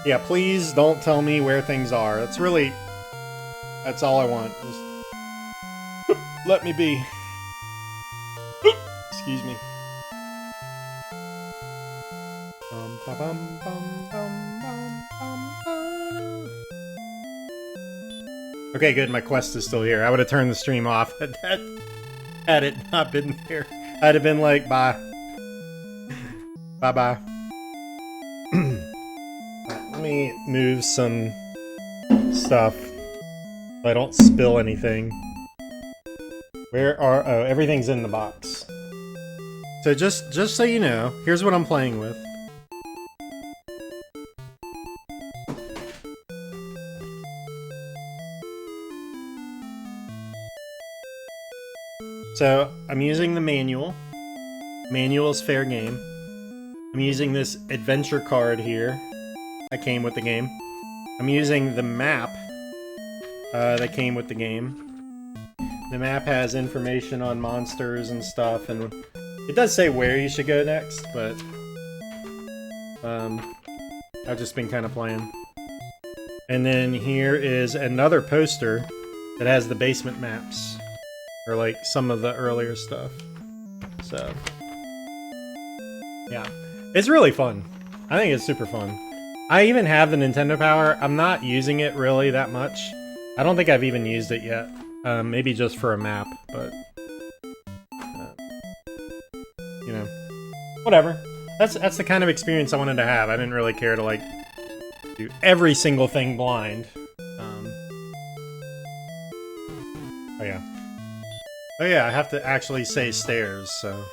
Yeah, please don't tell me where things are. That's all I want. Just let me be. Excuse me. Okay, good. My quest is still here. I would have turned the stream off had it not been here. I'd have been like, bye. Bye-bye. Let me move some stuff so I don't spill anything. Where are... Oh, everything's in the box. So just so you know, here's what I'm playing with. So, I'm using the manual. Manual is fair game. I'm using this adventure card here that came with the game. I'm using the map that came with the game. The map has information on monsters and stuff, and it does say where you should go next, but I've just been kind of playing. And then here is another poster that has the basement maps, or like some of the earlier stuff. So, yeah. It's really fun. I think it's super fun. I even have the Nintendo Power. I'm not using it really that much. I don't think I've even used it yet. Maybe just for a map, but... you know. Whatever. That's the kind of experience I wanted to have. I didn't really care to, like, do every single thing blind. Oh, yeah. Oh, yeah, I have to actually say stairs, so...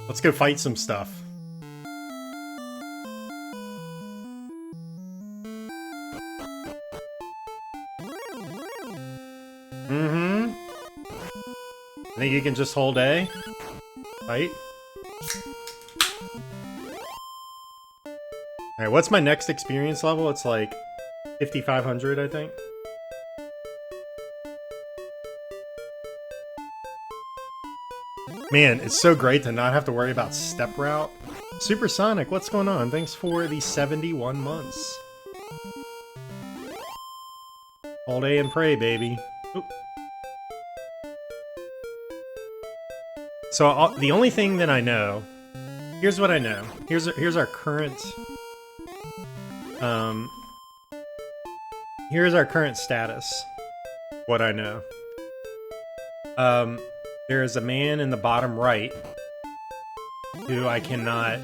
Let's go fight some stuff. I think you can just hold A. Fight. Alright, what's my next experience level? It's like 5,500, I think. Man, it's so great to not have to worry about step route. Supersonic, what's going on? Thanks for the 71 months. Hold A and pray, baby. Oop. So the only thing that I know, here's what I know. Here's our current, here's our current status. What I know. There is a man in the bottom right who I cannot,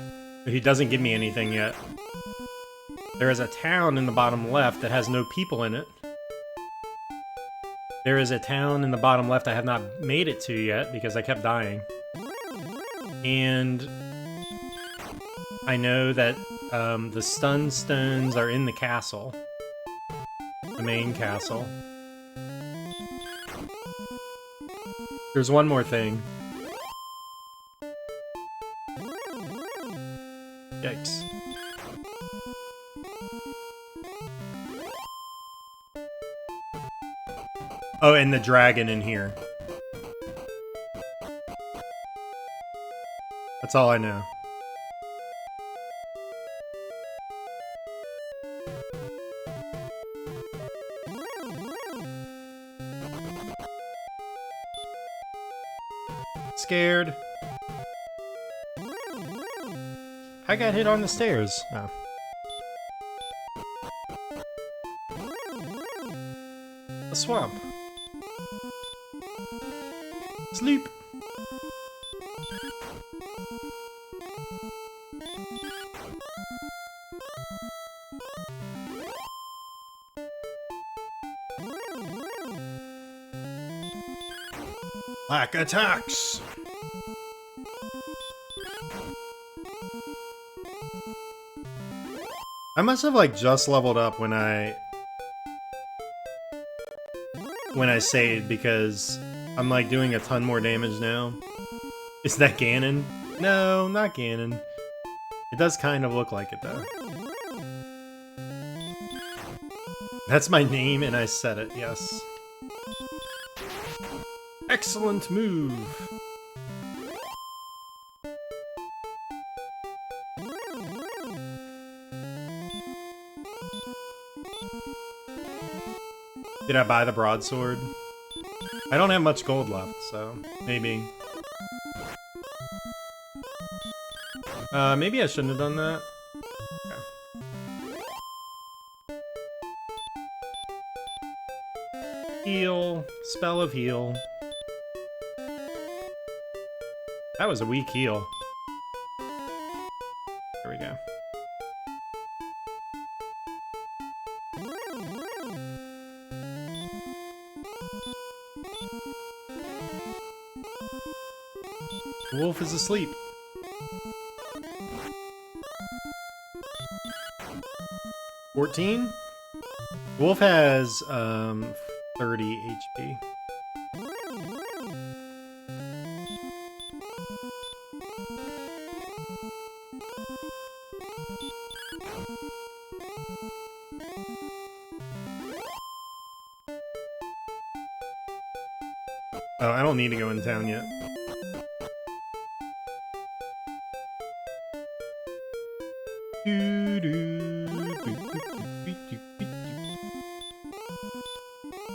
he doesn't give me anything yet. There is a town in the bottom left that has no people in it. There is a town in the bottom left I have not made it to yet because I kept dying. And I know that the stun stones are in the castle. The main castle. There's one more thing. Yikes. Oh, and the dragon in here. That's all I know. Scared. I got hit on the stairs. Oh. A swamp. Sleep. Black attacks! I must have like just leveled up when I saved because I'm like doing a ton more damage now. Is that Ganon? No, not Ganon. It does kind of look like it though. That's my name and I said it, yes. Excellent move! Did I buy the broadsword? I don't have much gold left, so maybe. Maybe I shouldn't have done that. Okay. Heal. Spell of heal. That was a weak heal. There we go. The wolf is asleep. $14? Wolf has 30 HP. Oh, I don't need to go in town yet.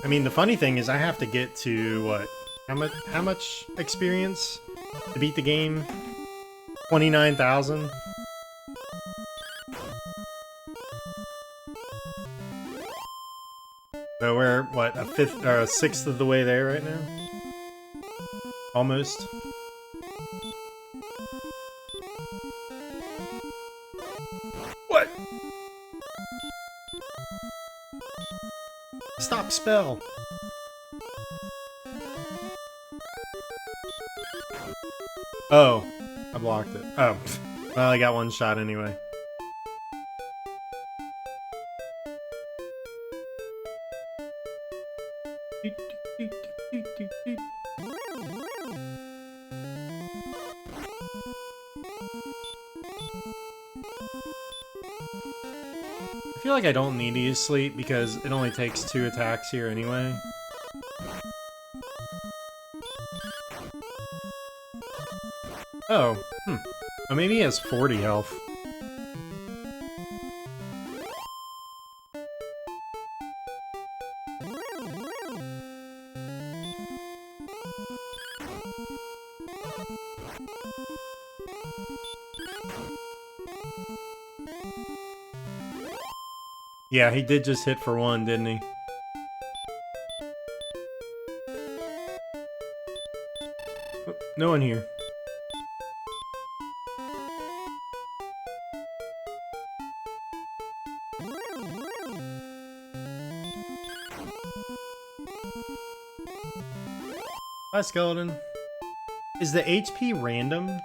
I mean, the funny thing is I have to get to, what, how much experience to beat the game? 29,000? So we're, what, a fifth, or a sixth of the way there right now? Almost. What? Stop spell. Oh, I blocked it. Oh, well, I got one shot anyway. I feel like I don't need to use sleep because it only takes 2 attacks here anyway. Oh, Oh, maybe he has 40 health. Yeah, he did just hit for 1, didn't he? Oh, no one here. Hi, skeleton. Is the HP random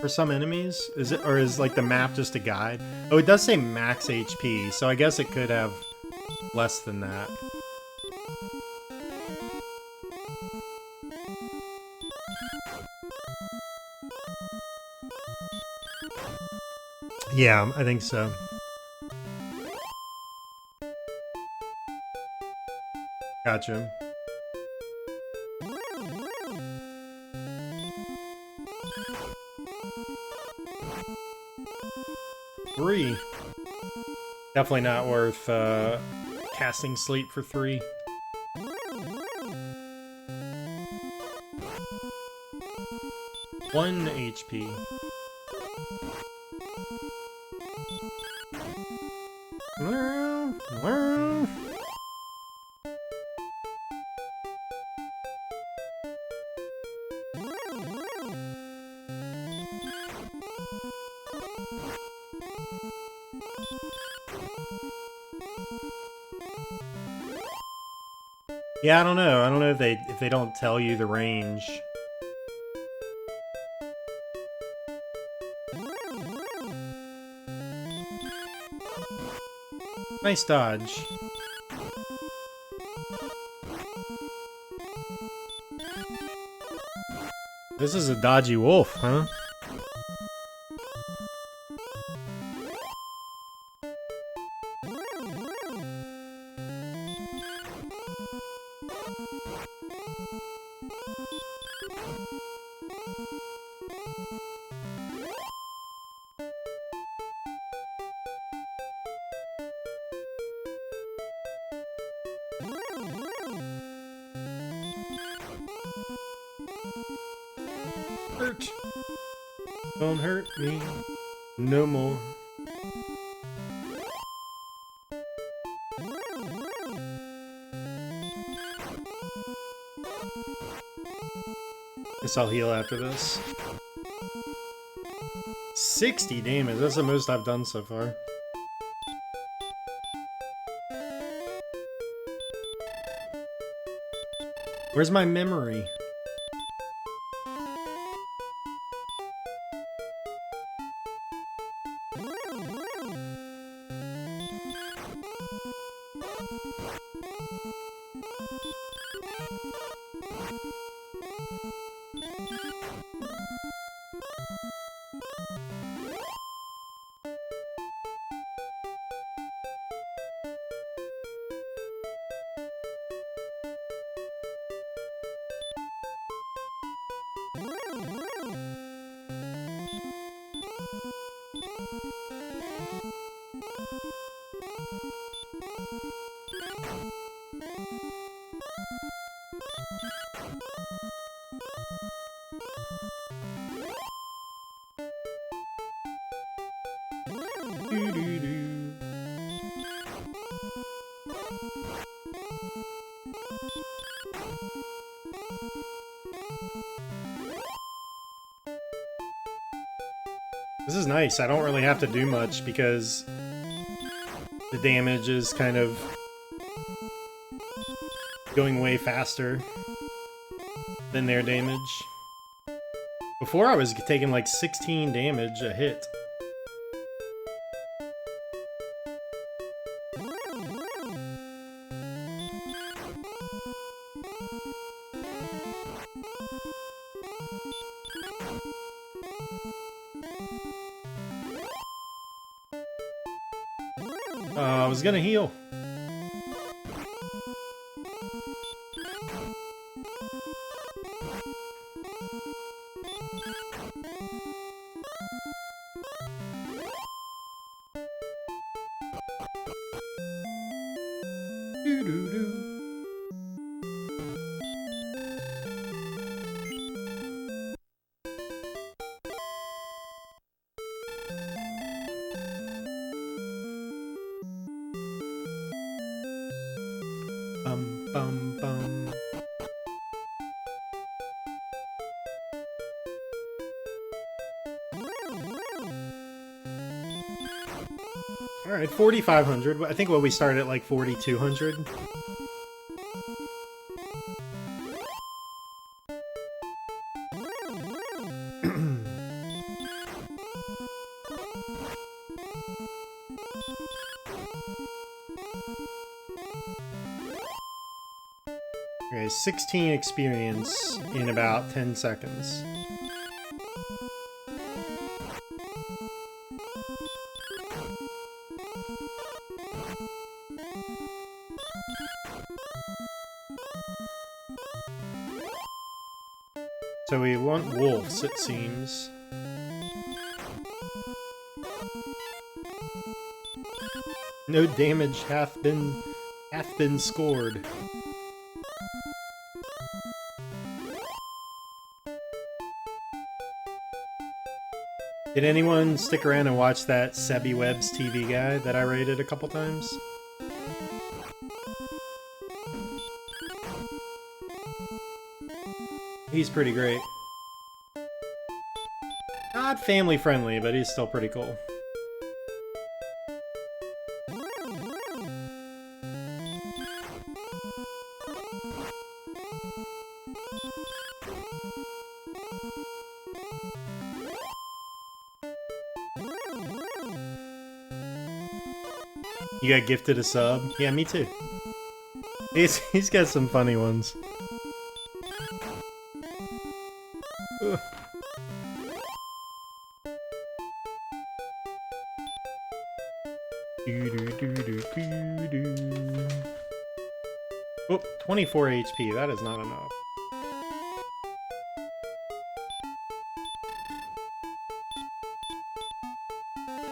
for some enemies? Is it, or is like the map just a guide? Oh, it does say max HP, so I guess it could have less than that. Yeah, I think so. Gotcha. Three. Definitely not worth casting sleep for 3. One HP. Yeah, I don't know. I don't know if they don't tell you the range. Nice dodge. This is a dodgy wolf, huh? Hurt. Don't hurt me no more. Guess I'll heal after this. 60 damage, that's the most I've done so far. Where's my memory? This is nice. I don't really have to do much because the damage is kind of going way faster than their damage. Before I was taking like 16 damage a hit. I was gonna heal. Alright, 4,500. I think we started at like 4,200. Okay, 16 experience in about 10 seconds. So we want wolves, it seems. No damage hath been scored. Did anyone stick around and watch that Sebi Webb's TV guy that I rated a couple times? He's pretty great. Not family friendly, but he's still pretty cool. You got gifted a sub? Yeah, me too. He's got some funny ones. Ugh. Oh, 24 HP, that is not enough.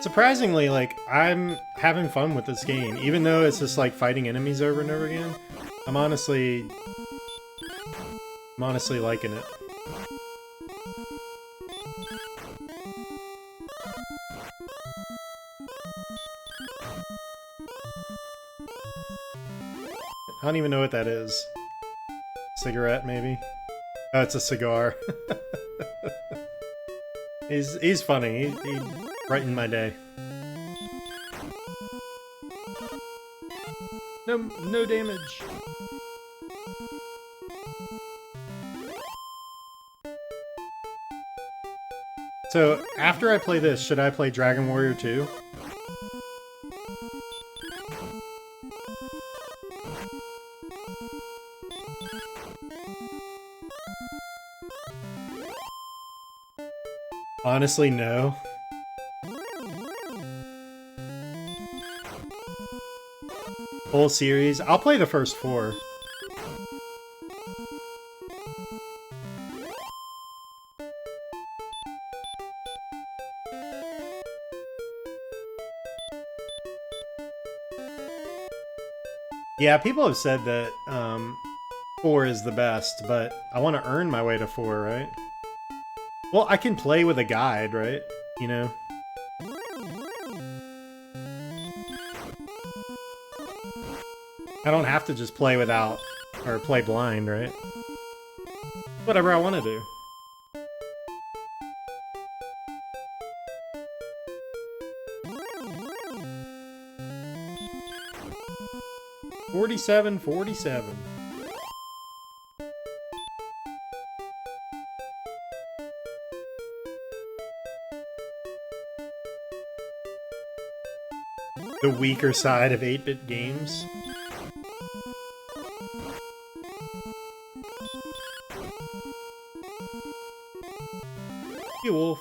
Surprisingly, like, I'm having fun with this game, even though it's just like fighting enemies over and over again. I'm honestly liking it. I don't even know what that is. Cigarette, maybe? Oh, it's a cigar. He's funny. He brightened my day. No damage. So, after I play this, should I play Dragon Warrior 2? Honestly, no. Whole series? I'll play the first 4. Yeah, people have said that 4 is the best, but I want to earn my way to 4, right? Well, I can play with a guide, right? You know? I don't have to just play without, or play blind, right? Whatever I want to do. $47.47. The weaker side of 8-bit games. Hey, Wolf.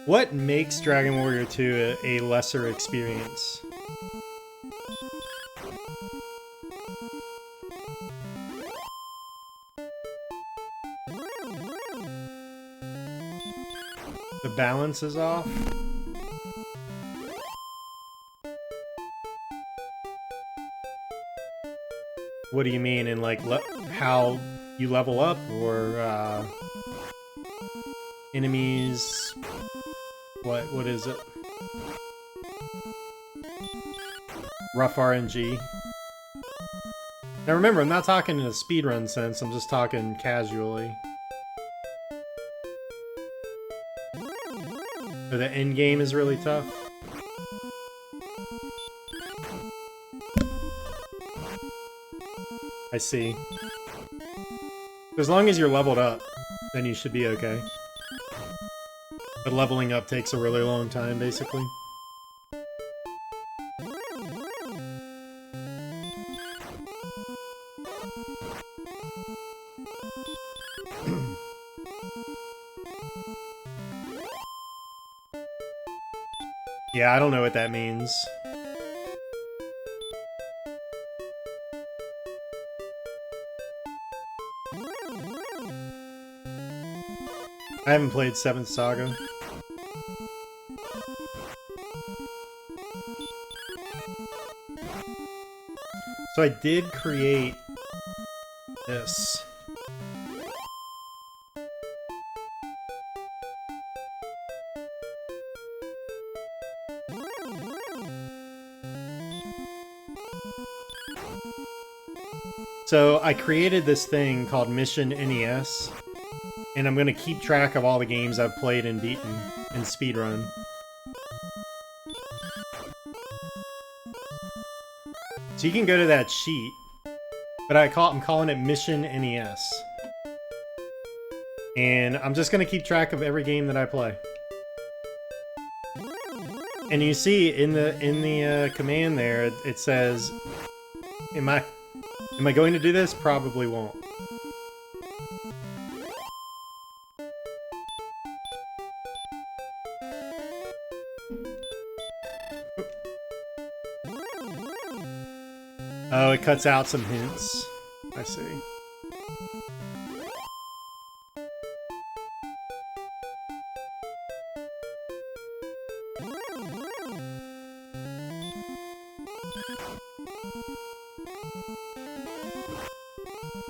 What makes Dragon Warrior 2 a lesser experience? The balance is off? What do you mean in, like, how you level up, or, enemies? What is it? Rough RNG? Now remember, I'm not talking in a speedrun sense, I'm just talking casually. So the end game is really tough? I see. As long as you're leveled up, then you should be okay. But leveling up takes a really long time, basically. Yeah, I don't know what that means. I haven't played 7th Saga. So I did create this. So I created this thing called Mission NES, and I'm going to keep track of all the games I've played and beaten in speedrun. So you can go to that sheet, but I'm calling it Mission NES. And I'm just going to keep track of every game that I play. And you see in the command there, it says, am I going to do this? Probably won't. Oh, it cuts out some hints. I see.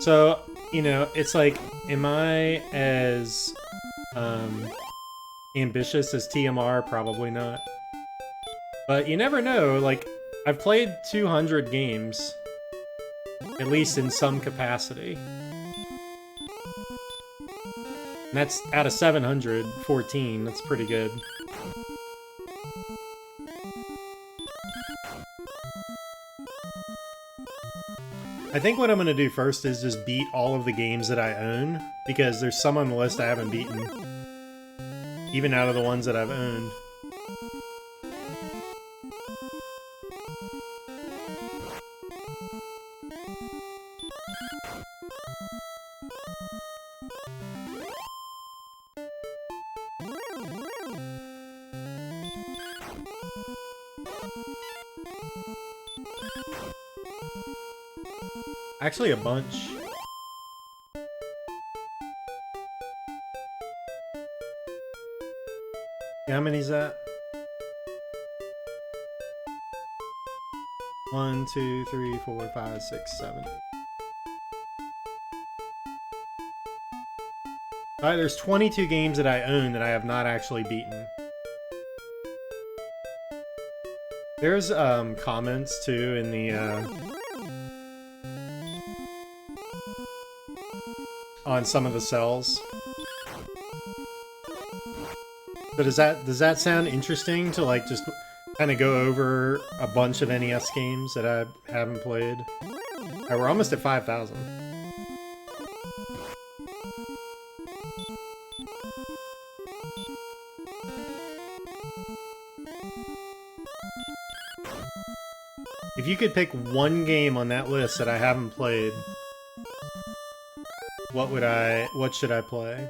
So, you know, it's like, am I as ambitious as TMR? Probably not. But you never know, like, I've played 200 games, at least in some capacity. And that's out of 714, that's pretty good. I think what I'm going to do first is just beat all of the games that I own, because there's some on the list I haven't beaten, even out of the ones that I've owned. Actually, a bunch. How many is that? 1, 2, 3, 4, 5, 6, 7. Alright, there's 22 games that I own that I have not actually beaten. There's comments too in the on some of the cells. So does that sound interesting to like just kind of go over a bunch of NES games that I haven't played? Alright, we're almost at 5,000. If you could pick one game on that list that I haven't played, what should I play?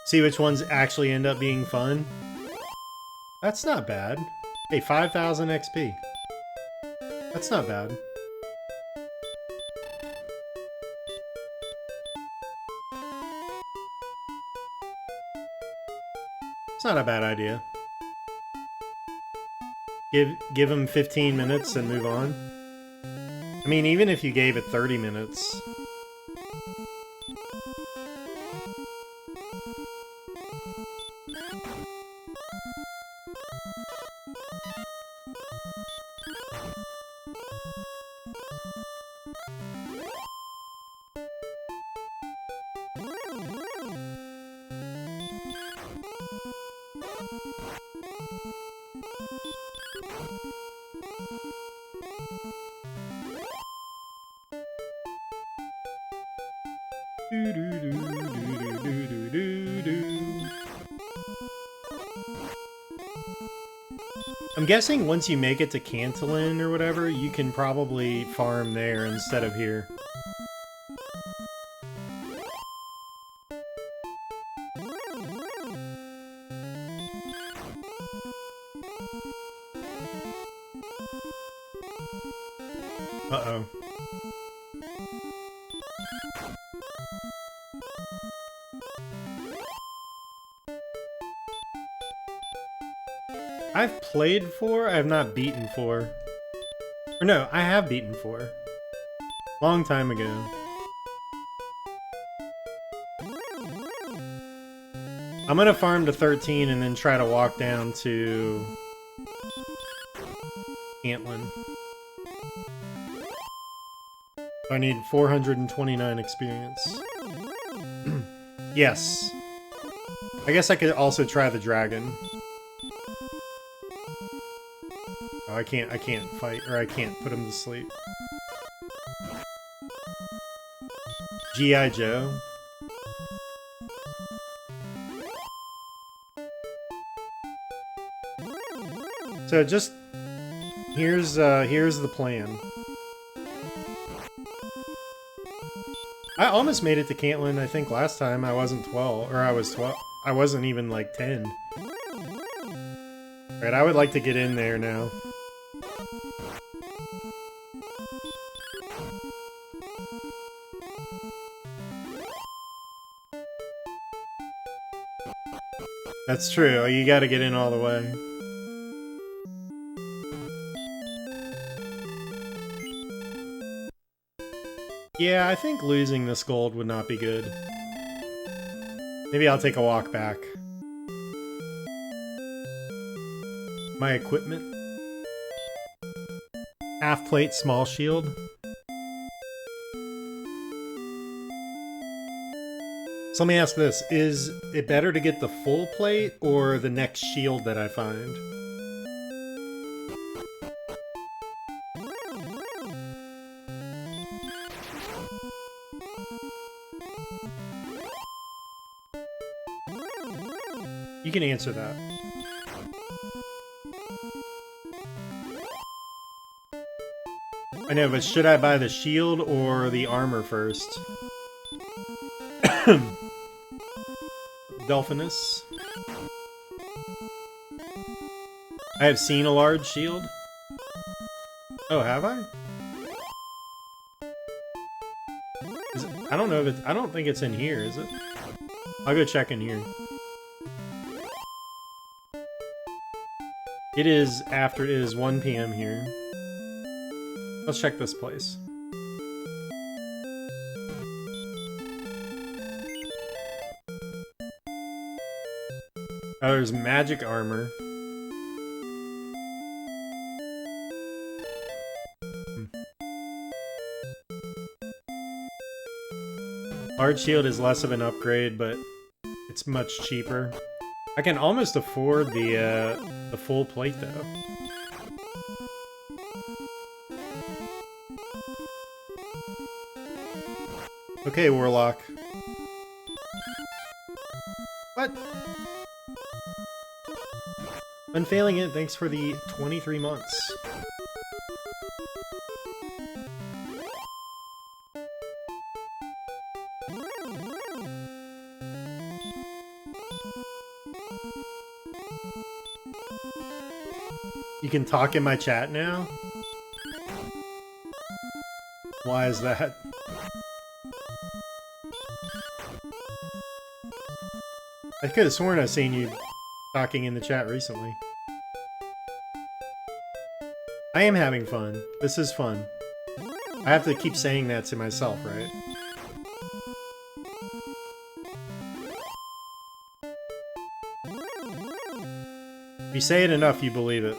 See which ones actually end up being fun? That's not bad. Hey, 5,000 XP. That's not bad. It's not a bad idea. Give him 15 minutes and move on. I mean, even if you gave it 30 minutes. I'm guessing once you make it to Cantillon or whatever, you can probably farm there instead of here. Uh-oh. I've played 4, I have not beaten 4. Or no, I have beaten 4. Long time ago. I'm gonna farm to 13 and then try to walk down to Cantillon. I need 429 experience. Yes. I guess I could also try the dragon. Oh, I can't fight, or I can't put him to sleep. G.I. Joe. So just here's the plan. I almost made it to Cantillon, I think last time I wasn't 12, or I was 12. I wasn't even like 10. Alright, I would like to get in there now. That's true, you gotta get in all the way. Yeah, I think losing this gold would not be good. Maybe I'll take a walk back. My equipment. Half plate, small shield. So let me ask this. Is it better to get the full plate or the next shield that I find? You can answer that. I know, but should I buy the shield or the armor first? Delphinus. I have seen a large shield. Oh, have I? I don't know if it's... I don't think it's in here, is it? I'll go check in here. It is after... It is 1 p.m. here. Let's check this place. Oh, there's magic armor. Large shield is less of an upgrade, but it's much cheaper. I can almost afford the full plate, though. Okay, Warlock. What? Unfailing it, thanks for the 23 months. You can talk in my chat now? Why is that? I could have sworn I've seen you talking in the chat recently. I am having fun. This is fun. I have to keep saying that to myself, right? If you say it enough, you believe it.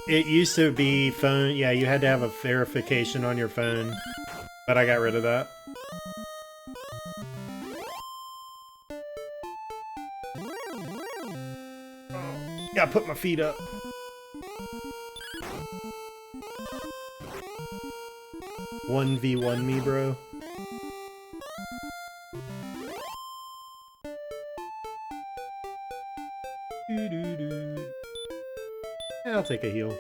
It used to be phone... Yeah, you had to have a verification on your phone, but I got rid of that. Gotta put my feet up. One v1 me, bro. Yeah, I'll take a heal.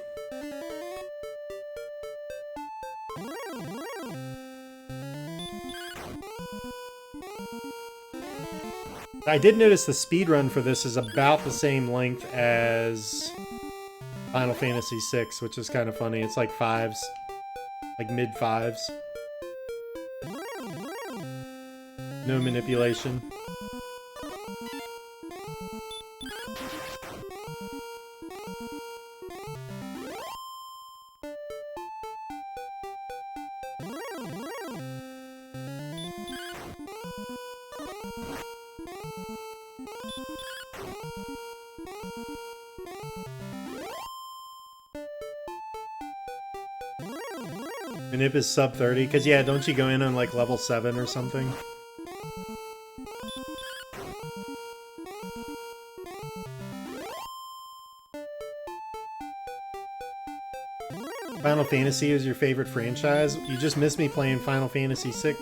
I did notice the speedrun for this is about the same length as Final Fantasy VI, which is kind of funny. It's like 5s. Like mid-5s. No manipulation. Manip is sub 30, because yeah, don't you go in on like level 7 or something? Final Fantasy is your favorite franchise? You just missed me playing Final Fantasy VI.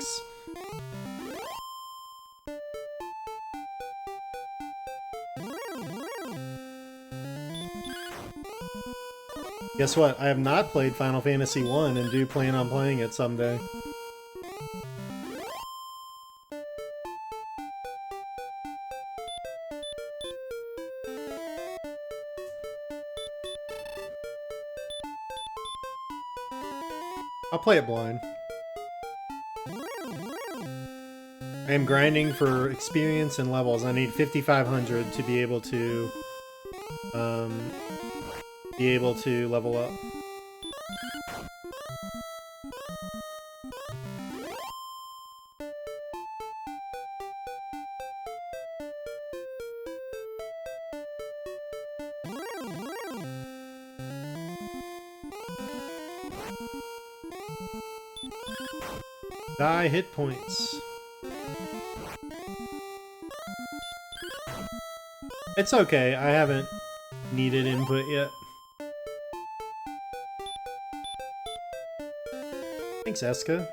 Guess what? I have not played Final Fantasy 1 and do plan on playing it someday. I'll play it blind. I am grinding for experience and levels. I need 5,500 to be able to level up. Die hit points. It's okay, I haven't needed input yet. Thanks, Eska.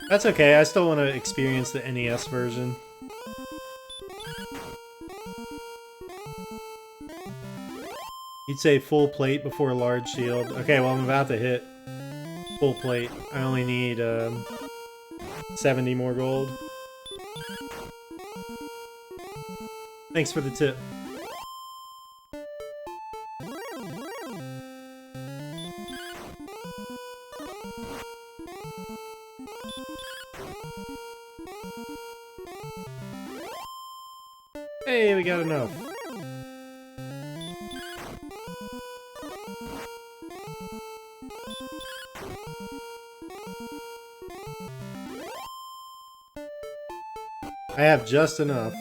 That's okay, I still want to experience the NES version. You'd say full plate before large shield. Okay, well I'm about to hit full plate. I only need 70 more gold. Thanks for the tip. Hey, we got enough. I have just enough.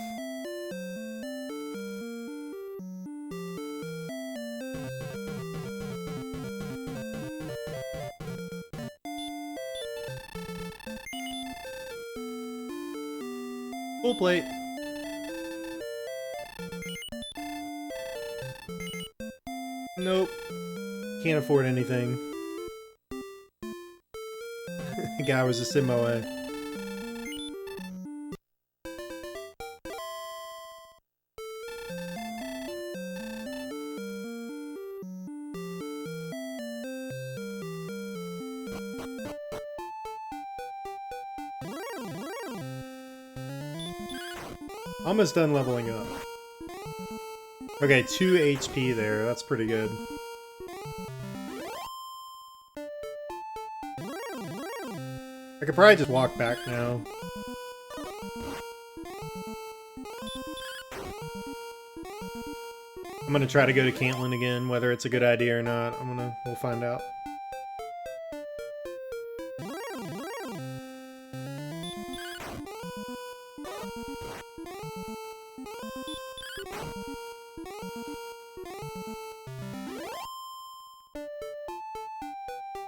Full plate. Nope. Can't afford anything. The guy was just in my way. Almost done leveling up. Okay, 2 HP there. That's pretty good. I could probably just walk back now. I'm gonna try to go to Cantlin again, whether it's a good idea or not. We'll find out.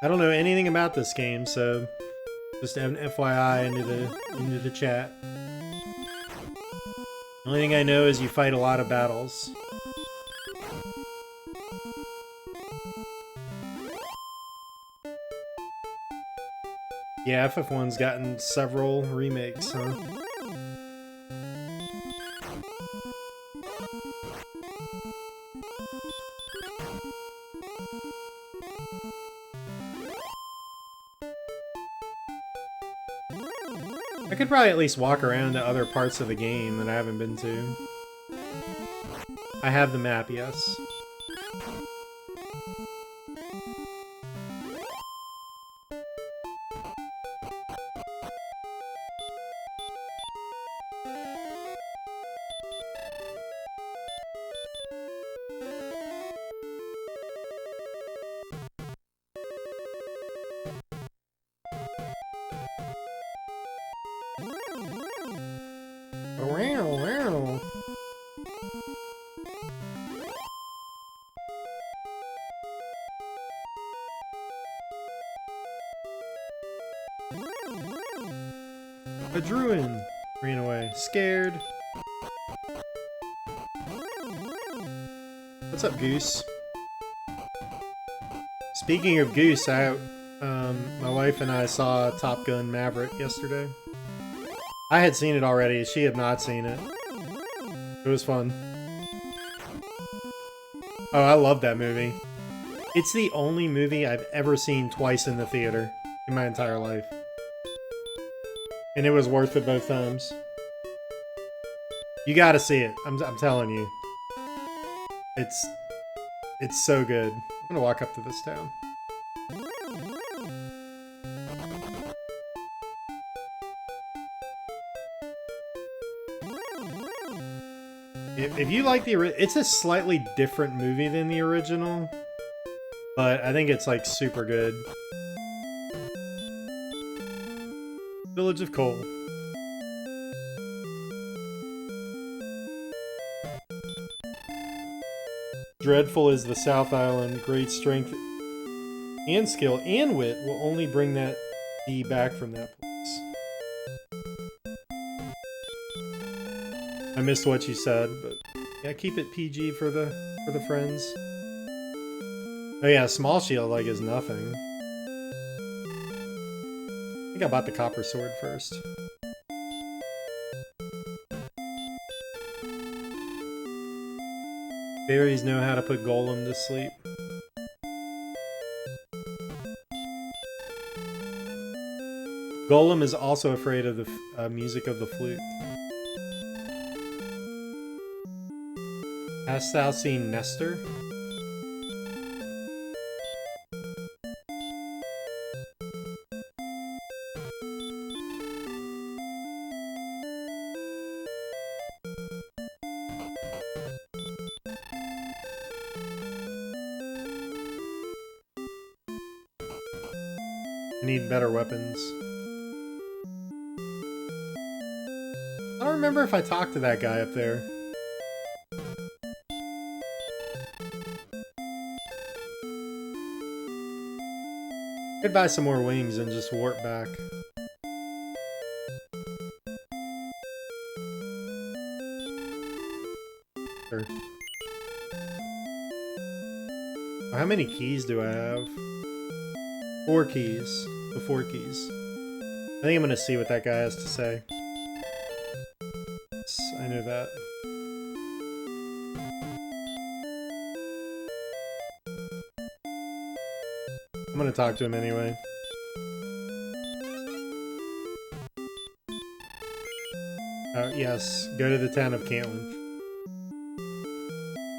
I don't know anything about this game, so just an FYI into the chat. The only thing I know is you fight a lot of battles. Yeah, FF1's gotten several remakes, huh? I could probably at least walk around to other parts of the game that I haven't been to. I have the map, yes. A Druin ran away, scared. What's up, Goose? Speaking of Goose, my wife and I saw Top Gun Maverick yesterday. I had seen it already, she had not seen it. It was fun. Oh, I love that movie. It's the only movie I've ever seen twice in the theater in my entire life. And it was worth it both times. You gotta see it. I'm telling you. It's so good. I'm gonna walk up to this town. If you like it's a slightly different movie than the original, but I think it's like super good. Village of Coal. Dreadful is the South Island. Great strength and skill and wit will only bring that bee back from that place. I missed what you said, but yeah, keep it PG for the friends. Oh yeah, small shield like is nothing. I think I bought the copper sword first. Fairies know how to put Golem to sleep. Golem is also afraid of the music of the flute. Hast thou seen Nestor? I need better weapons. I don't remember if I talked to that guy up there. Could buy some more wings and just warp back. Sure. How many keys do I have? 4 keys. The 4 keys. I think I'm gonna see what that guy has to say. I know that. I'm gonna talk to him anyway. Yes, go to the town of Cantlin.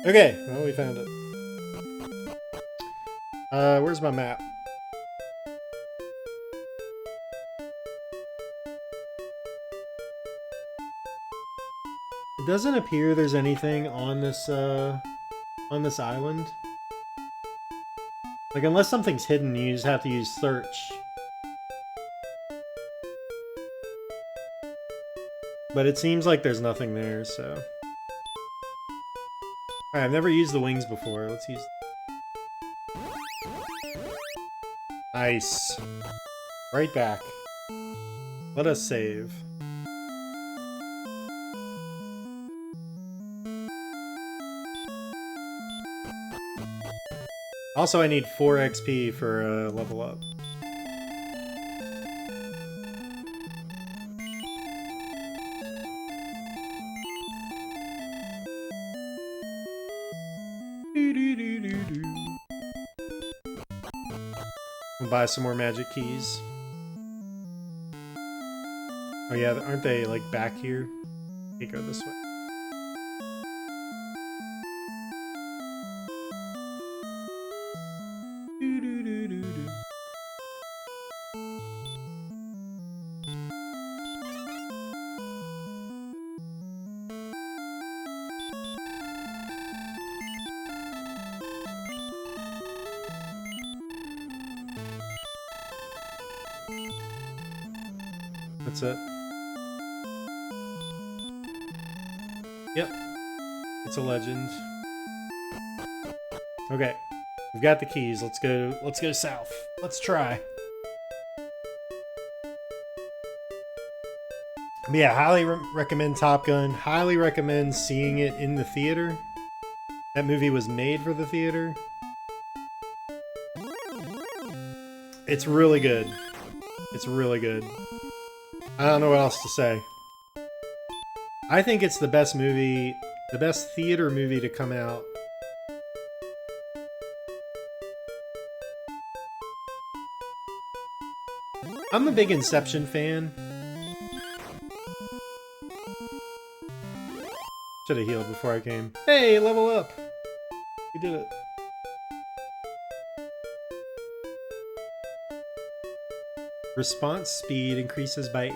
Okay, well, we found it. Where's my map? It doesn't appear there's anything on this island. Like, unless something's hidden, you just have to use search. But it seems like there's nothing there, so... Alright, I've never used the wings before. Let's use... Nice. Right back. Let us save. Also, I need 4 XP for level up. We'll buy some more magic keys. Oh yeah, aren't they like back here? Can't go this way. That's it. Yep. It's a legend. Okay. We've got the keys. Let's go south. Let's try. But yeah, highly recommend Top Gun. Highly recommend seeing it in the theater. That movie was made for the theater. It's really good. It's really good. I don't know what else to say. I think it's the best movie, the best theater movie to come out. I'm a big Inception fan. Should have healed before I came. Hey, level up! We did it. Response speed increases by 8.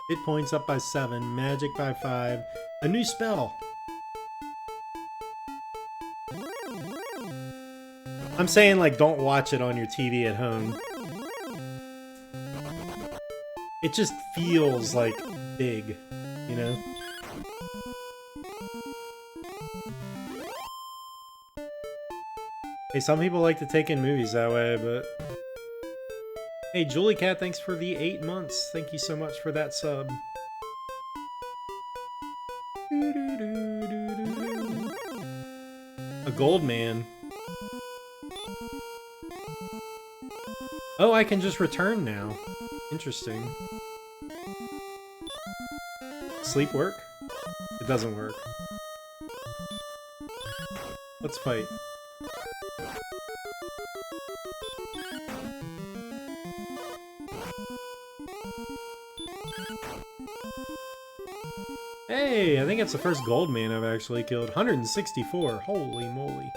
Hit points up by 7. Magic by 5. A new spell. I'm saying, like, don't watch it on your TV at home. It just feels, like, big, you know? Hey, some people like to take in movies that way, but... Hey, Julie Cat, thanks for the 8 months. Thank you so much for that sub. A gold man. Oh, I can just return now. Interesting. Sleep work? It doesn't work. Let's fight. Hey, I think it's the first gold man I've actually killed. 164. Holy moly.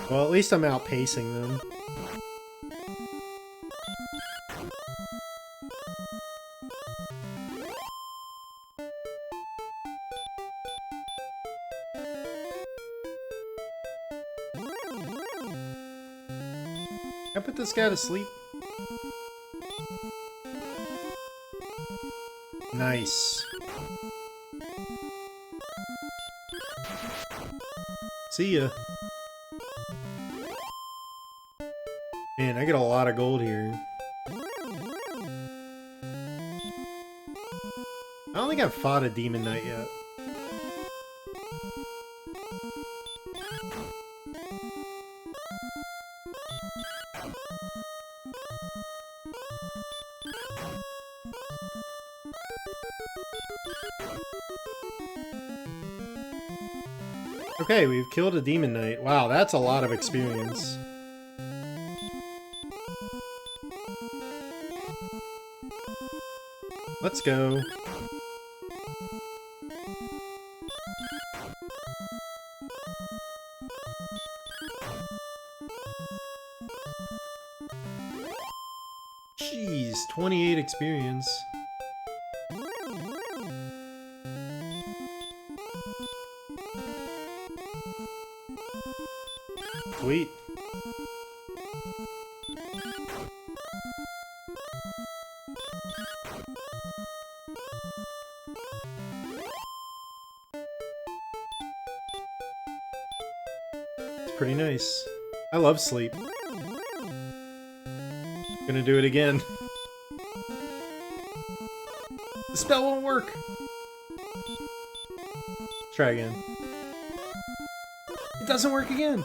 Well, at least I'm outpacing them. Can I put this guy to sleep? Nice. See ya. Man, I get a lot of gold here. I don't think I've fought a Demon Knight yet. Okay, we've killed a Demon Knight. Wow, that's a lot of experience. Let's go. Jeez, 28 experience. Sweet. It's pretty nice. I love sleep. Gonna do it again. The spell won't work. Try again. It doesn't work again.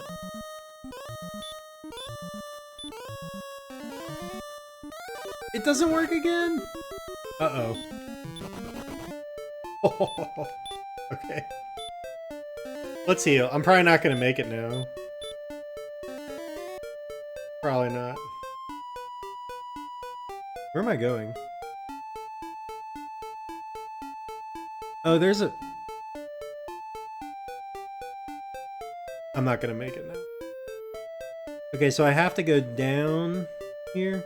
It doesn't work again. Uh-oh. Okay. Let's heal. I'm probably not gonna make it now. Probably not. Where am I going? Oh, there's a... I'm not gonna make it now. Okay, so I have to go down here.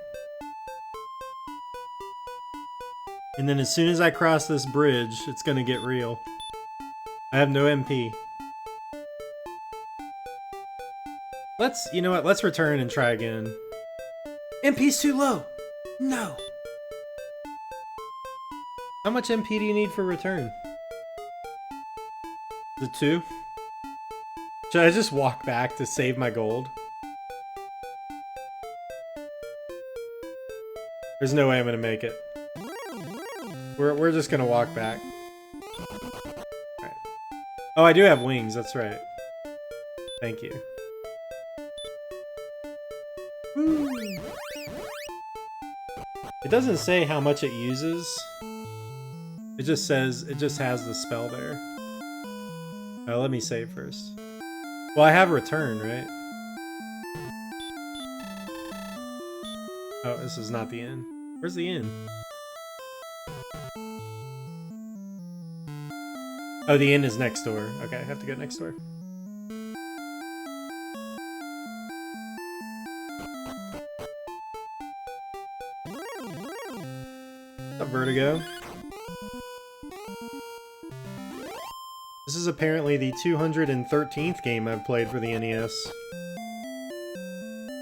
And then as soon as I cross this bridge, it's gonna get real. I have no MP. You know what, let's return and try again. MP's too low! No! How much MP do you need for return? Is it 2? Should I just walk back to save my gold? There's no way I'm gonna make it. We're just gonna walk back. Alright. Oh, I do have wings, that's right. Thank you. Woo. It doesn't say how much it uses. It just says, it just has the spell there. Oh, let me save first. Well, I have return, right? Oh, this is not the inn. Where's the inn? Oh, the inn is next door. Okay, I have to go next door. A Vertigo. This is apparently the 213th game I've played for the NES,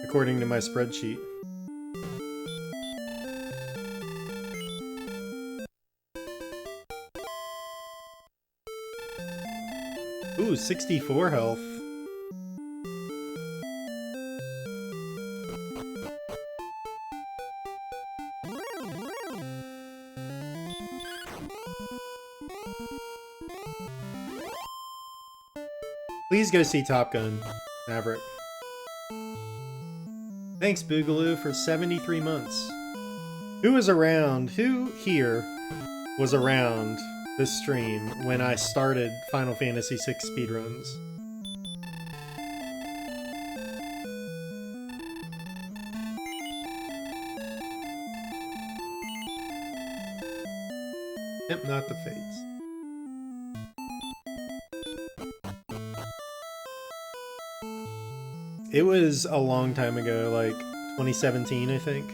according to my spreadsheet. Ooh, 64 health. Please go see Top Gun, Maverick. Thanks, Boogaloo, for 73 months. Who was around? Who here was around this stream when I started Final Fantasy VI speedruns? Yep, not the Fates. It was a long time ago, like 2017, I think.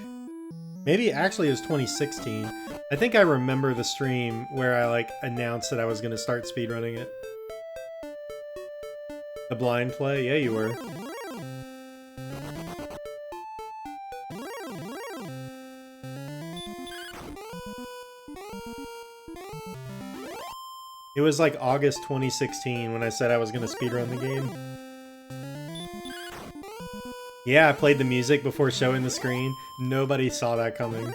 Maybe actually it was 2016. I think I remember the stream where I like announced that I was going to start speedrunning it. The blind play? Yeah, you were. It was like August 2016 when I said I was going to speedrun the game. Yeah, I played the music before showing the screen. Nobody saw that coming.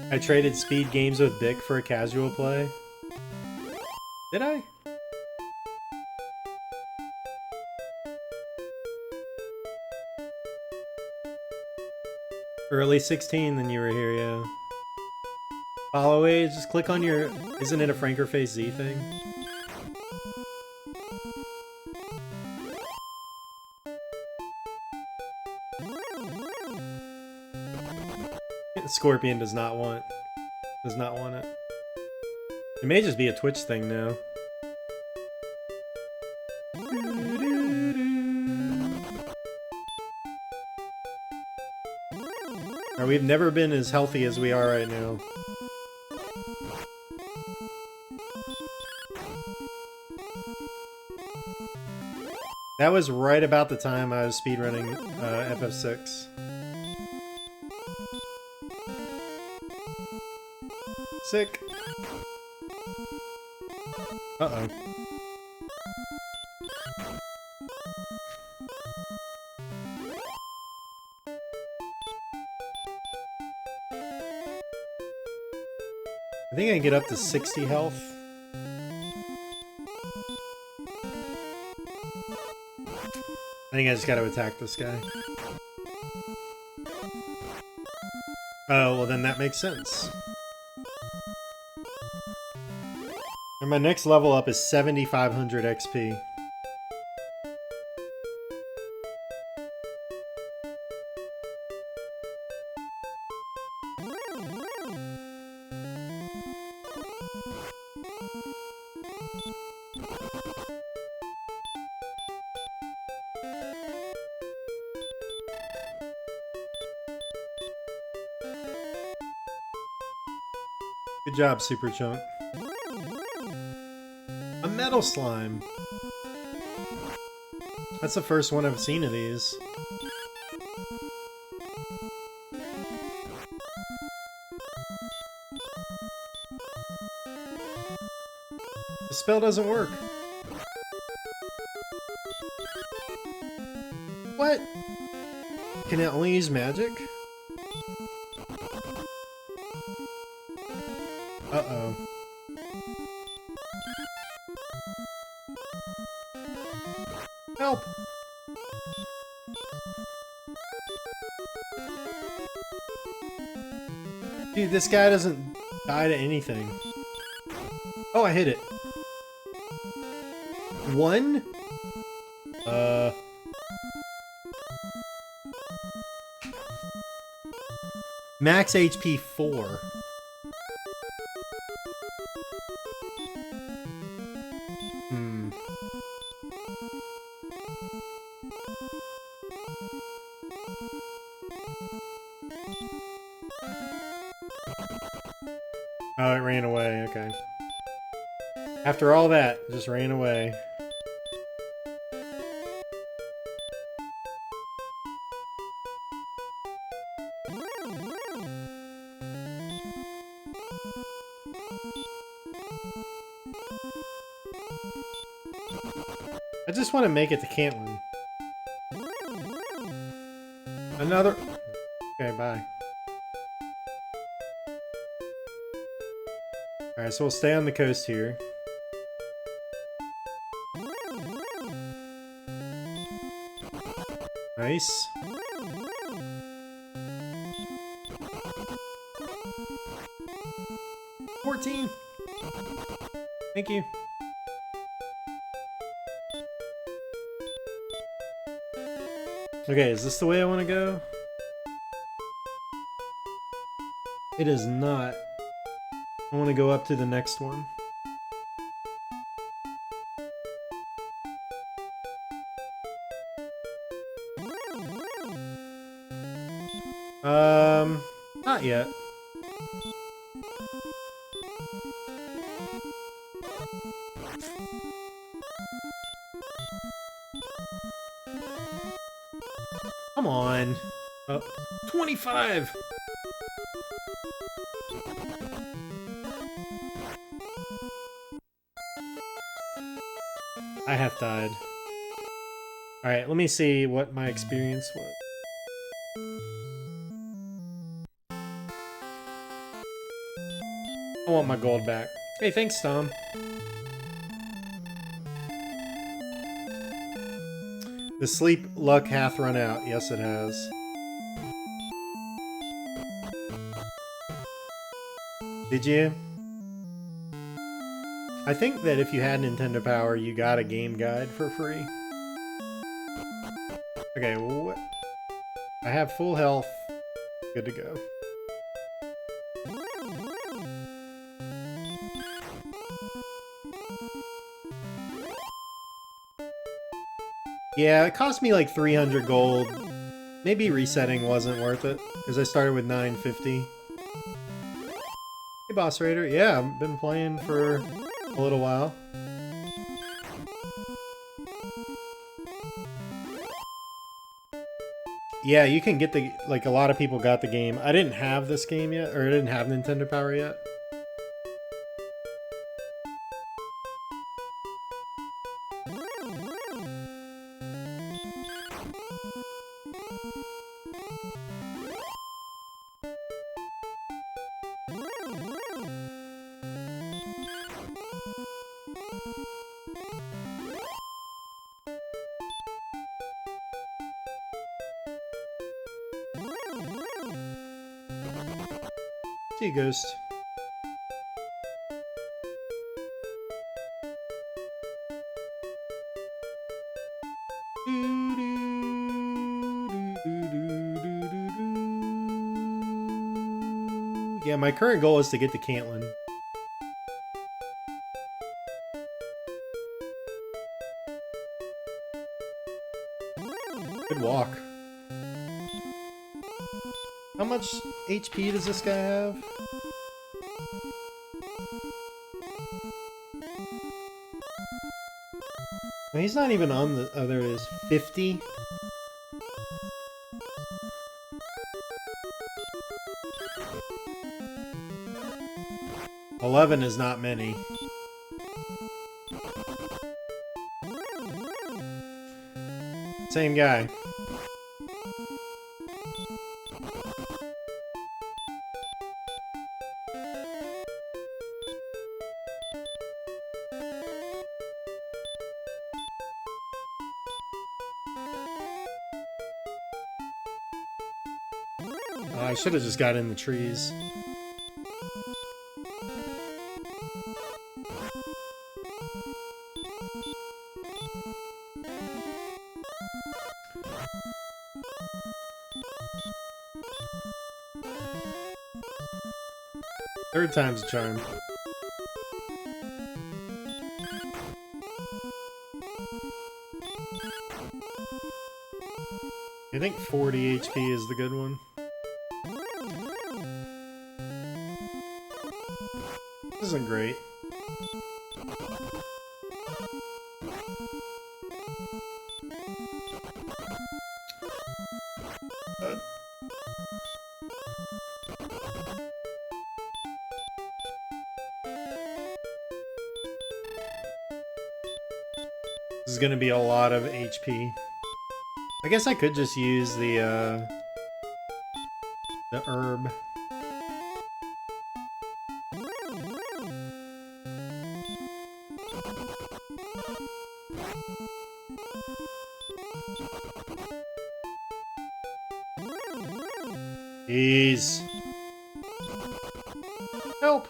I traded speed games with Dick for a casual play. Did I? Early 16, then you were here, yeah. Follow age, just click on your... Isn't it a Franker Face Z thing? Scorpion does not want it. It may just be a Twitch thing now. We've never been as healthy as we are right now. That was right about the time I was speedrunning FF6. Sick. Uh-oh. I think I can get up to 60 health. I think I just gotta attack this guy. Oh, well then that makes sense. And my next level up is 7,500 XP. Good job, Super Chunk. A metal slime. That's the first one I've seen of these. The spell doesn't work. What? Can it only use magic? Uh-oh. Help! Dude, this guy doesn't die to anything. Oh, I hit it. One? Max HP 4. Oh, it ran away, okay. After all that, it just ran away. I just want to make it to Cantlin. Another... Okay, bye. Alright, so we'll stay on the coast here. Nice. $14! Thank you. Okay, is this the way I want to go? It is not. I want to go up to the next one. Not yet. Come on. Up. 25! I have died. Alright, let me see what my experience was. I want my gold back. Hey, thanks, Tom. The sleep luck hath run out. Yes, it has. Did you? I think that if you had Nintendo Power, you got a game guide for free. Okay, what? I have full health. Good to go. Yeah, it cost me like 300 gold. Maybe resetting wasn't worth it, because I started with 950. Hey, Boss Raider. Yeah, I've been playing for a little while. Yeah, you can get the... Like, a lot of people got the game. I didn't have this game yet, or I didn't have Nintendo Power yet. See you, Ghost. Yeah, my current goal is to get to Cantlin. Good walk. How much HP does this guy have? Well, he's not even on the... Oh, there it is. 50? $11 is not many. Same guy. I should have just got in the trees. Third time's a charm. I think 40 HP is the good one. This isn't great. This is gonna be a lot of HP. I guess I could just use the herb. Jeez. Help!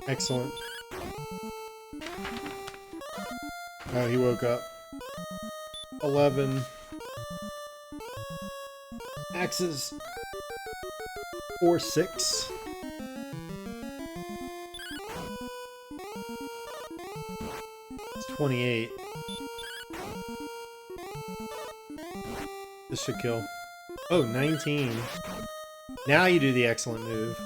Excellent. Oh, he woke up. 11. Axes. 4, 6. It's 28. This should kill. Oh, 19. Now you do the excellent move.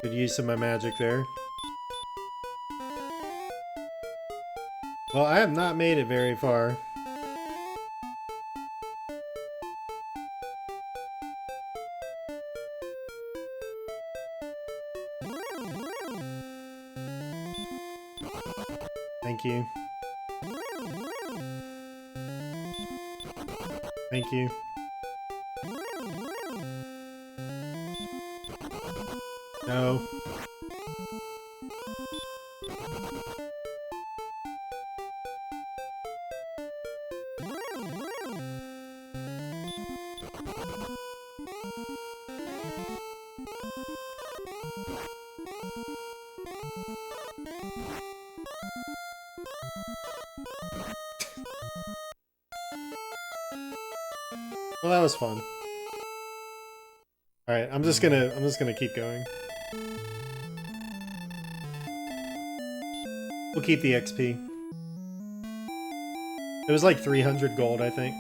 Could use some of my magic there. Well, I have not made it very far. Thank you. Thank you. No. Well, that was fun. All right, I'm just gonna keep going. We'll keep the XP. It was like 300 gold, I think.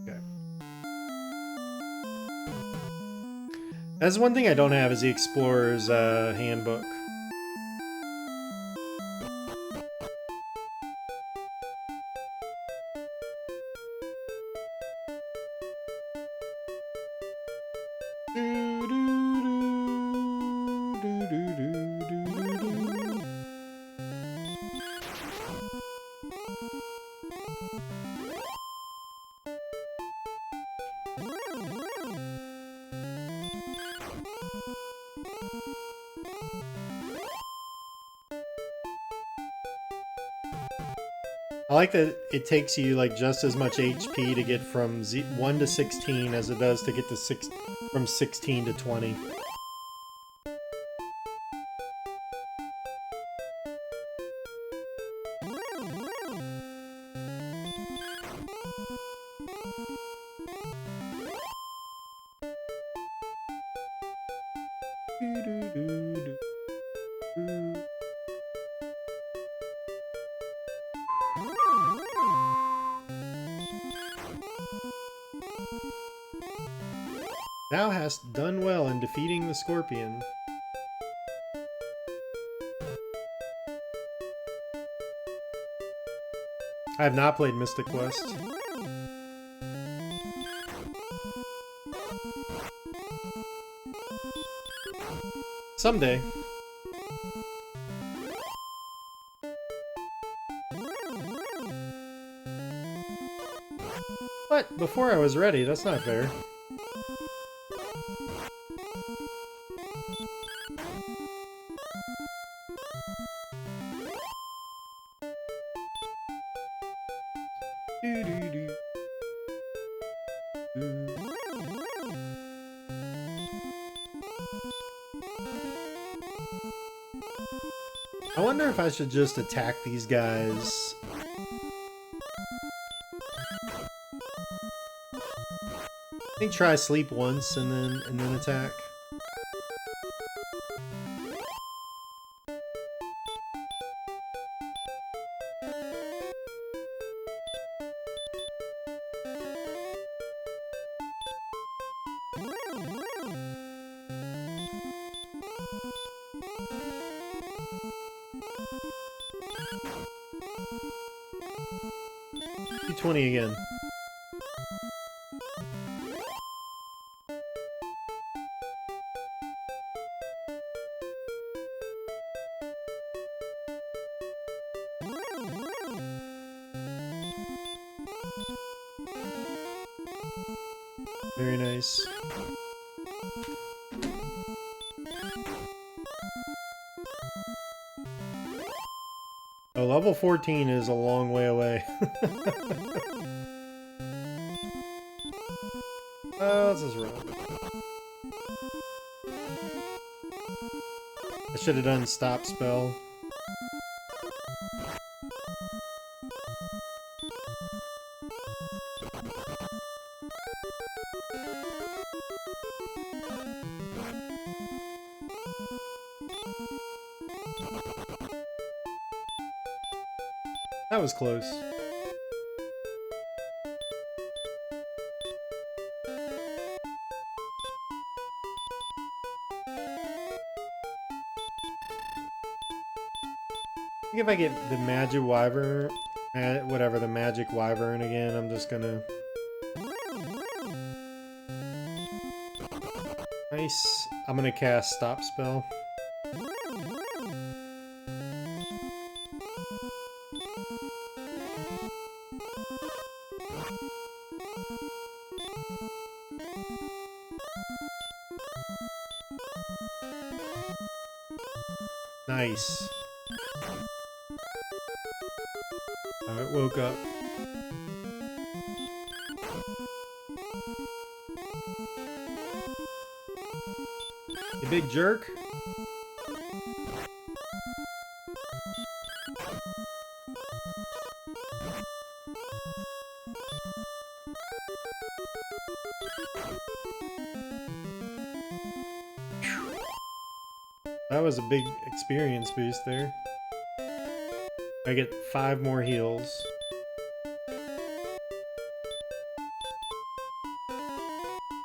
Okay. That's one thing I don't have is the Explorer's Handbook. I like that it takes you like just as much HP to get from 1 to 16 as it does to get to from 16 to 20. Thou hast done well in defeating the scorpion. I have not played Mystic Quest. Someday. What? Before I was ready? That's not fair. I wonder if I should just attack these guys. I think try sleep once and then attack. $220 again. Very nice. Oh, level 14 is a long way away. Oh, this is rough. I should have done stop spell. That was close. I think if I get the magic wyvern, whatever, the magic wyvern again, I'm just gonna... Nice. I'm gonna cast stop spell. Nice. Alright, woke up. You big jerk. That was a big experience boost there. I get 5 more heals.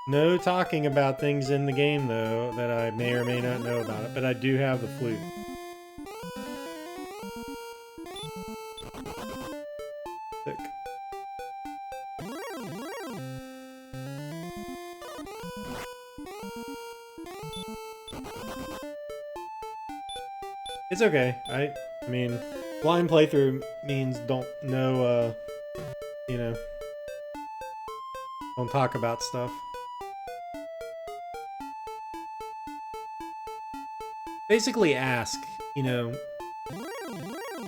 No talking about things in the game, though, that I may or may not know about it, but I do have the flute. Sick. It's okay. I mean, blind playthrough means don't know, you know, don't talk about stuff. Basically ask, you know,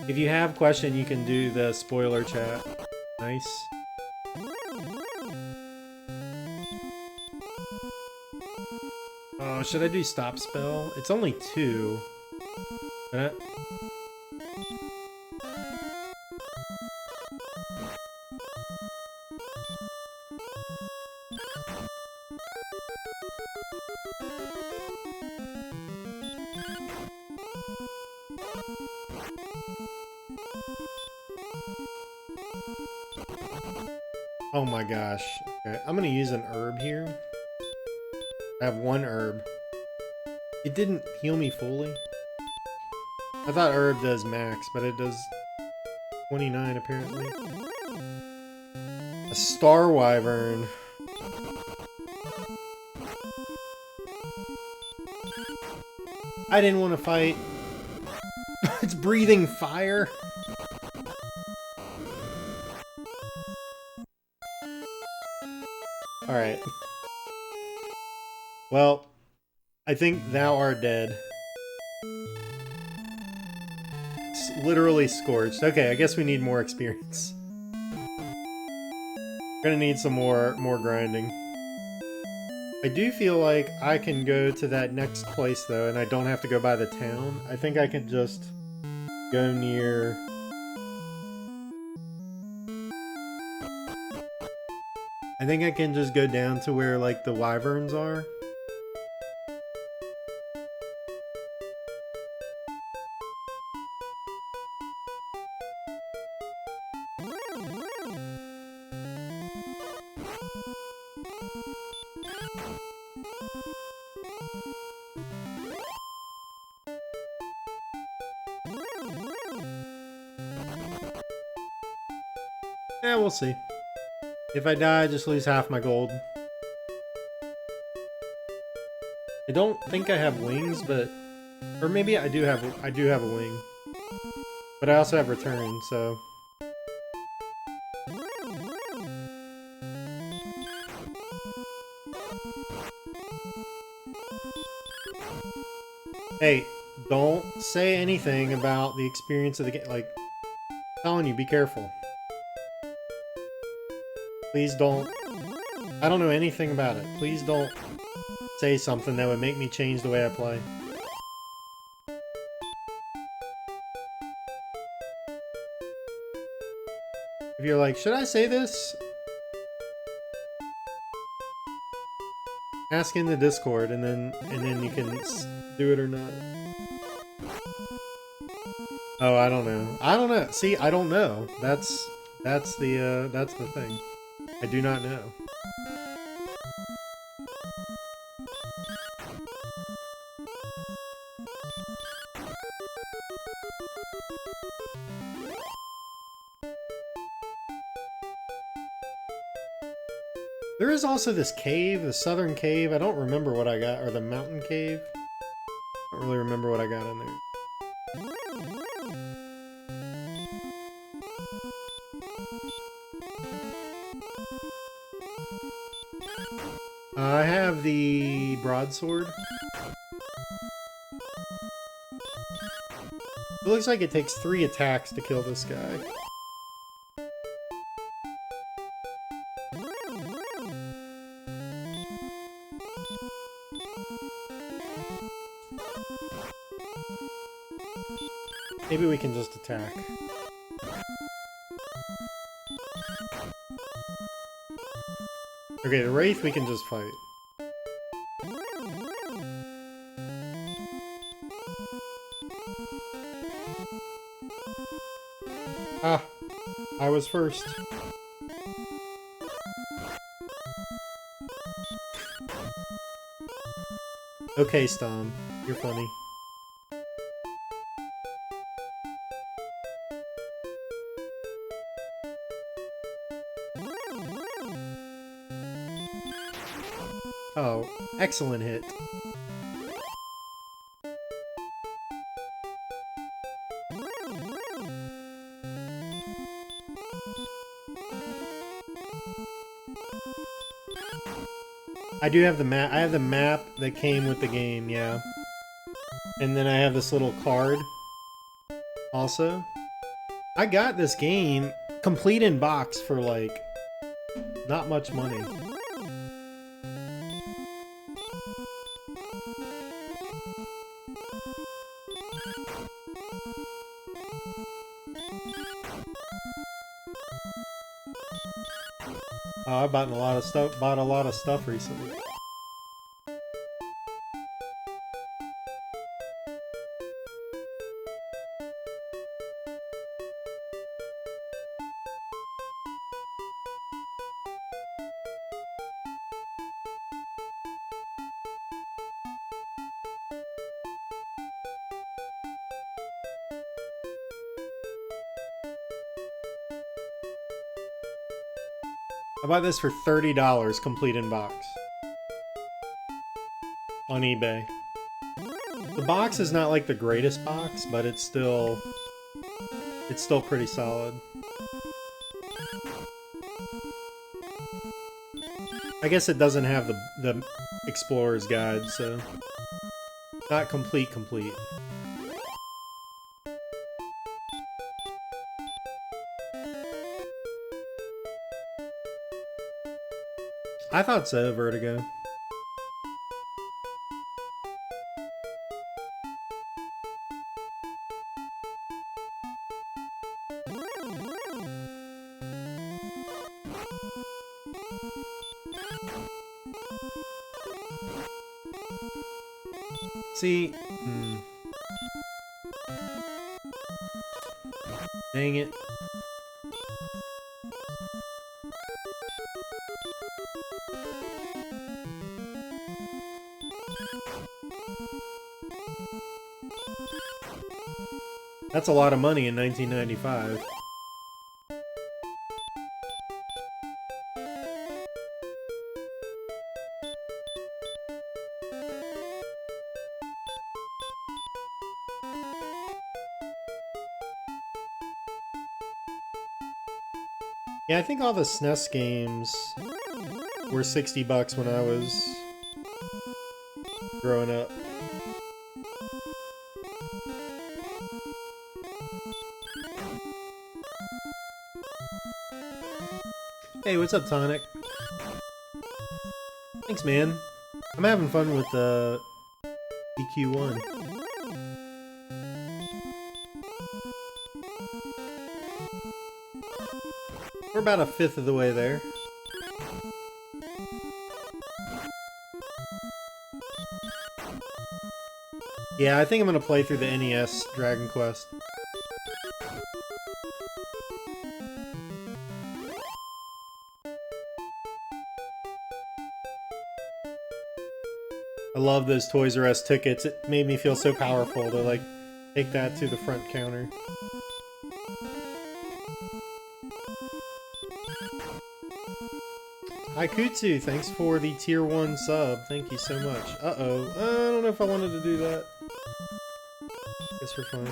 if you have a question, you can do the spoiler chat. Nice. Oh, should I do stop spell? It's only 2. Oh my gosh. Okay, I'm gonna use an herb here. I have 1 herb. It didn't heal me fully. I thought herb does max, but it does 29 apparently. A star wyvern. I didn't want to fight. It's breathing fire. Alright. Well, I think thou art dead. It's literally scorched. Okay, I guess we need more experience. Gonna need some more grinding. I do feel like I can go to that next place though, and I don't have to go by the town. I think I can just go near... I think I can just go down to where like the wyverns are. Yeah, we'll see. If I die, I just lose half my gold. I don't think I have wings, but... Or maybe I do have a wing. But I also have return, so... Hey, don't say anything about the experience of the game. Like, I'm telling you, be careful. Please don't... I don't know anything about it. Please don't say something that would make me change the way I play. If you're like, should I say this? Ask in the Discord, and then you can do it or not. Oh, I don't know. I don't know. See, I don't know. That's the thing. I do not know. There is also this cave, the southern cave. I don't remember what I got, or the mountain cave. I don't really remember what I got in there. I have the broadsword. It looks like it takes 3 attacks to kill this guy. Maybe we can just attack. Okay, the Wraith we can just fight. Ah, I was first. Okay, Stom, you're funny. Oh, excellent hit. I do have the map. I have the map that came with the game, yeah. And then I have this little card also. I got this game complete in box for like not much money. I've bought a lot of stuff recently. I bought this for $30 complete in box on eBay. The box is not like the greatest box, but it's still pretty solid. I guess it doesn't have the Explorer's Guide, so not complete. I thought so, Vertigo. See, dang it. That's a lot of money in 1995. Yeah, I think all the SNES games were 60 bucks when I was growing up. Hey, what's up, Tonic? Thanks, man. I'm having fun with EQ1. We're about a fifth of the way there. Yeah, I think I'm gonna play through the NES Dragon Quest. I love those Toys R Us tickets. It made me feel so powerful to, like, take that to the front counter. Hi Kutsu, thanks for the tier 1 sub. Thank you so much. Uh-oh. I don't know if I wanted to do that. Guess we're fine.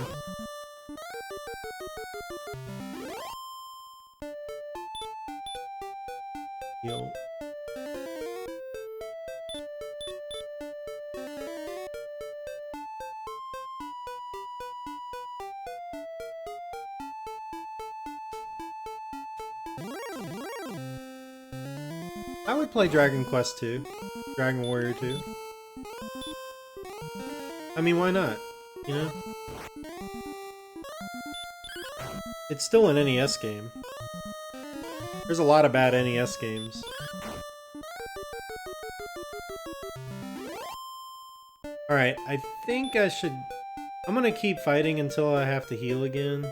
Yo. I would play Dragon Quest 2. Dragon Warrior 2. I mean, why not? You know? It's still an NES game. There's a lot of bad NES games. Alright, I think I should... I'm gonna keep fighting until I have to heal again.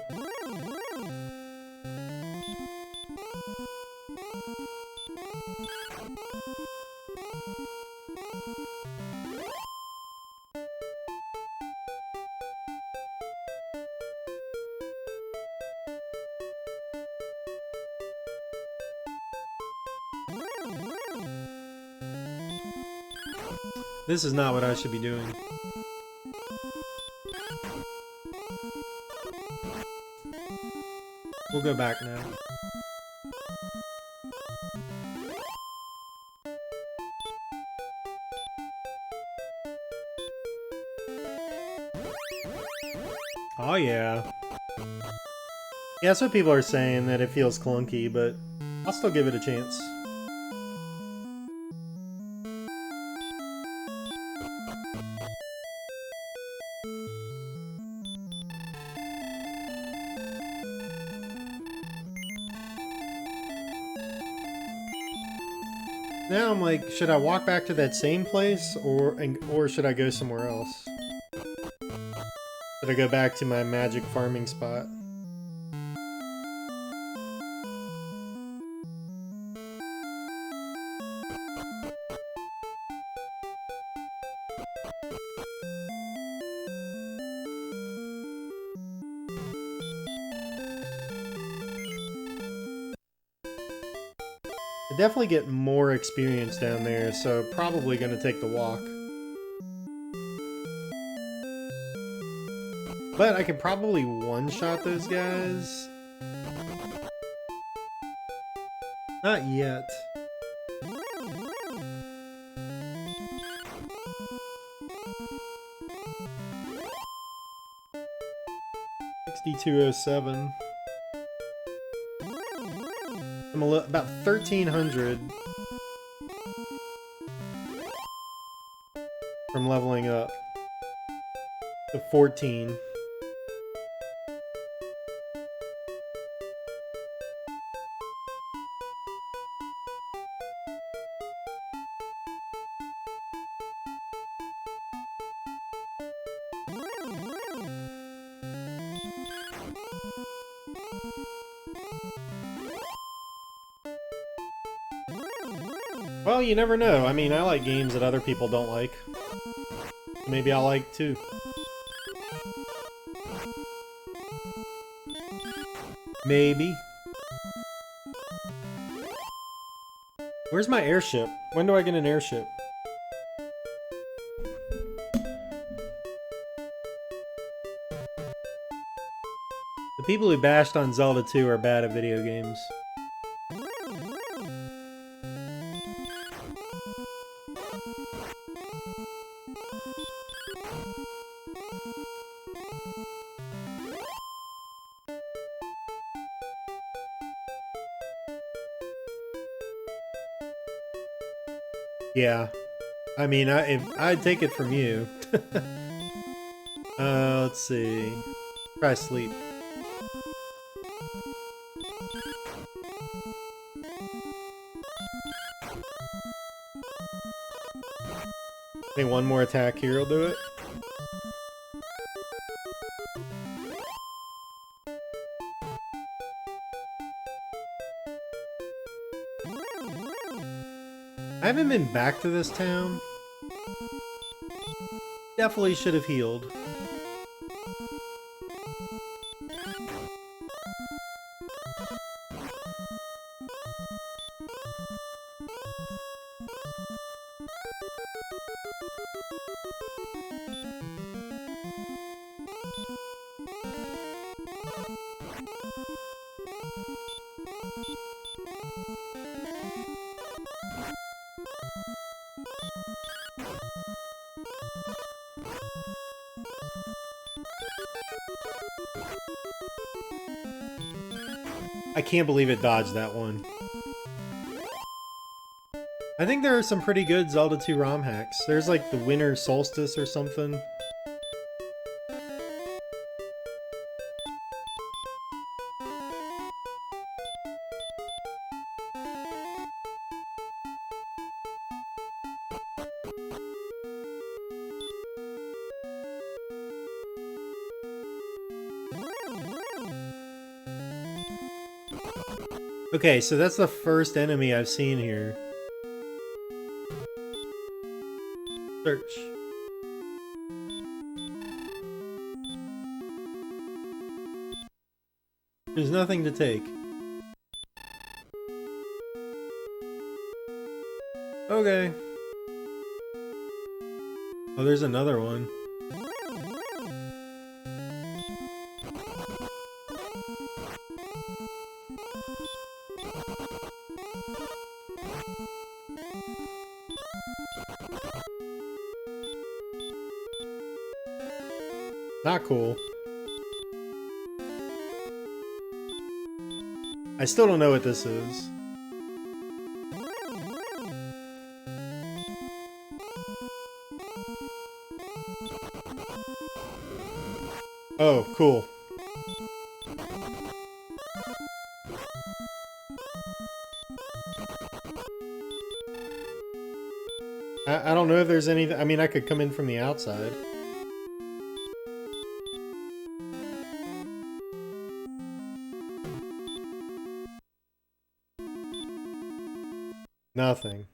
This is not what I should be doing. We'll go back now. Oh yeah. Yeah, that's what people are saying, that it feels clunky, but I'll still give it a chance. Now I'm like, should I walk back to that same place, or should I go somewhere else? Should I go back to my magic farming spot? I definitely get more experience down there, so probably gonna take the walk. But I could probably one-shot those guys. Not yet. $62.07. I'm about 1,300 from leveling up to 14. Well, you never know. I mean, I like games that other people don't like. Maybe I'll like too. Maybe. Where's my airship? When do I get an airship? The people who bashed on Zelda 2 are bad at video games. Yeah, I mean, I'd take it from you. Let's see. Try sleep. I think one more attack here will do it. I haven't been back to this town. Definitely should have healed. I can't believe it dodged that one. I think there are some pretty good Zelda 2 ROM hacks. There's like the Winter Solstice or something. Okay, so that's the first enemy I've seen here. Search. There's nothing to take. Okay. Oh, there's another one. Not cool. I still don't know what this is. Oh, cool. I don't know if there's anything. I mean, I could come in from the outside. Nothing.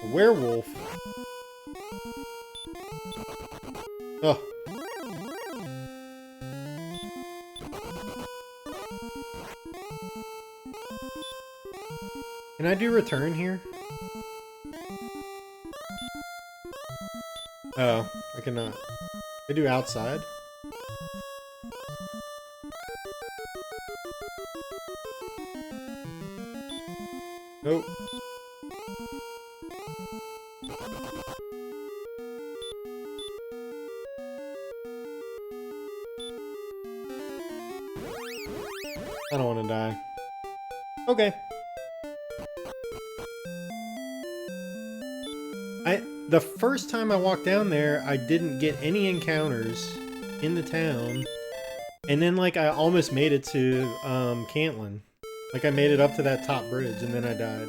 A werewolf. Oh. Can I do return here? Oh, I cannot. I do outside. Nope. I don't want to die. Okay. The first time I walked down there, I didn't get any encounters in the town. And then, like, I almost made it to, Cantlin. Like, I made it up to that top bridge, and then I died.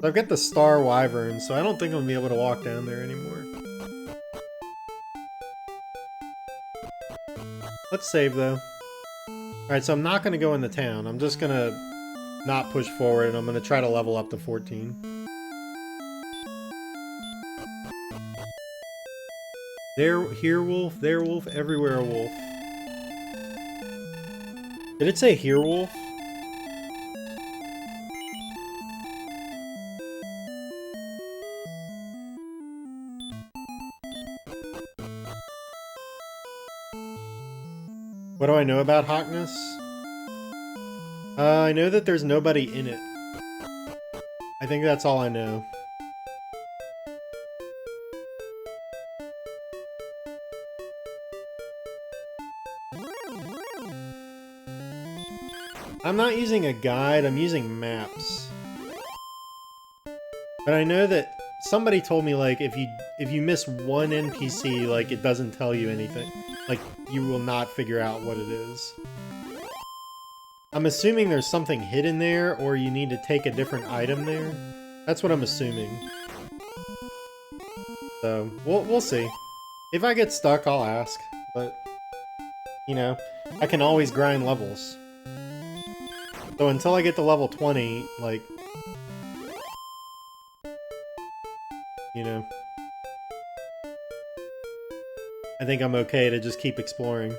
So I've got the Star Wyvern, so I don't think I'm gonna be able to walk down there anymore. Let's save, though. Alright, so I'm not gonna go in the town. I'm just gonna not push forward, and I'm gonna try to level up to 14. Here wolf, there wolf, everywhere a wolf. Did it say here wolf? What do I know about Hawkness? I know that there's nobody in it. I think that's all I know. I'm not using a guide, I'm using maps. But I know that somebody told me, like, if you miss one NPC, like, it doesn't tell you anything. Like, you will not figure out what it is. I'm assuming there's something hidden there, or you need to take a different item there. That's what I'm assuming. So, we'll see. If I get stuck, I'll ask. But, you know, I can always grind levels. So until I get to level 20, like, you know, I think I'm okay to just keep exploring.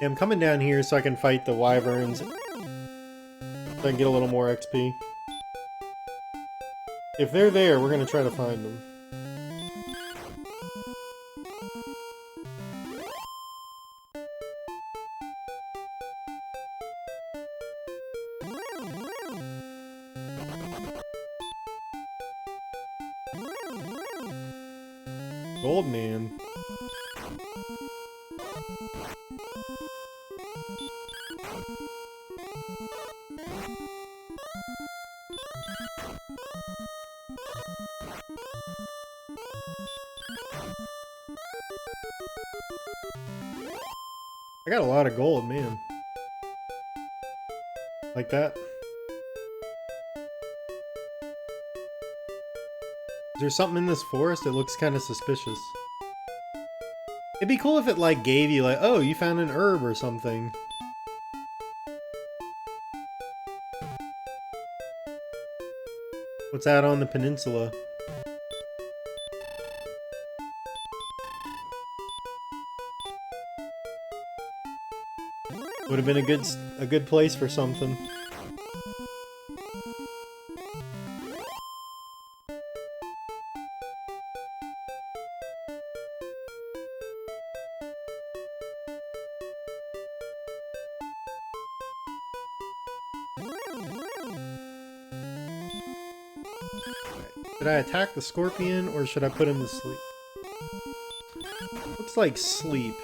Yeah, I'm coming down here so I can fight the wyverns, so I can get a little more XP. If they're there, we're gonna try to find them. Gold man. I got a lot of gold, man. Like that. Is there something in this forest? It looks kind of suspicious. It'd be cool if it, like, gave you, like, oh, you found an herb or something. What's out on the peninsula? Would have been a good place for something. Should I attack the scorpion or should I put him to sleep? Looks like sleep.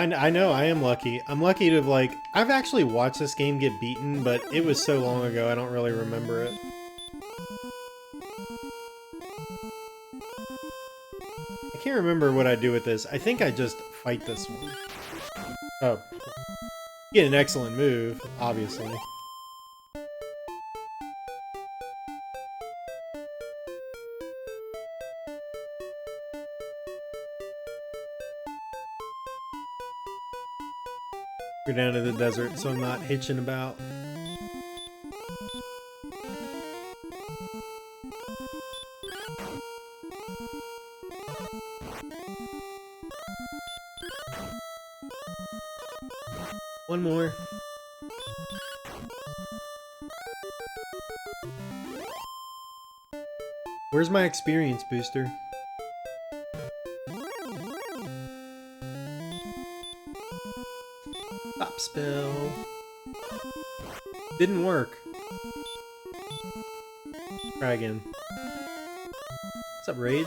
I know, I am lucky. I'm lucky to have, like... I've actually watched this game get beaten, but it was so long ago I don't really remember it. I can't remember what I do with this. I think I just fight this one. Oh. Get an excellent move, obviously. Go down to the desert so I'm not hitching about. One more. Where's my experience booster? Pop spell. Didn't work. Try again. What's up, Rage?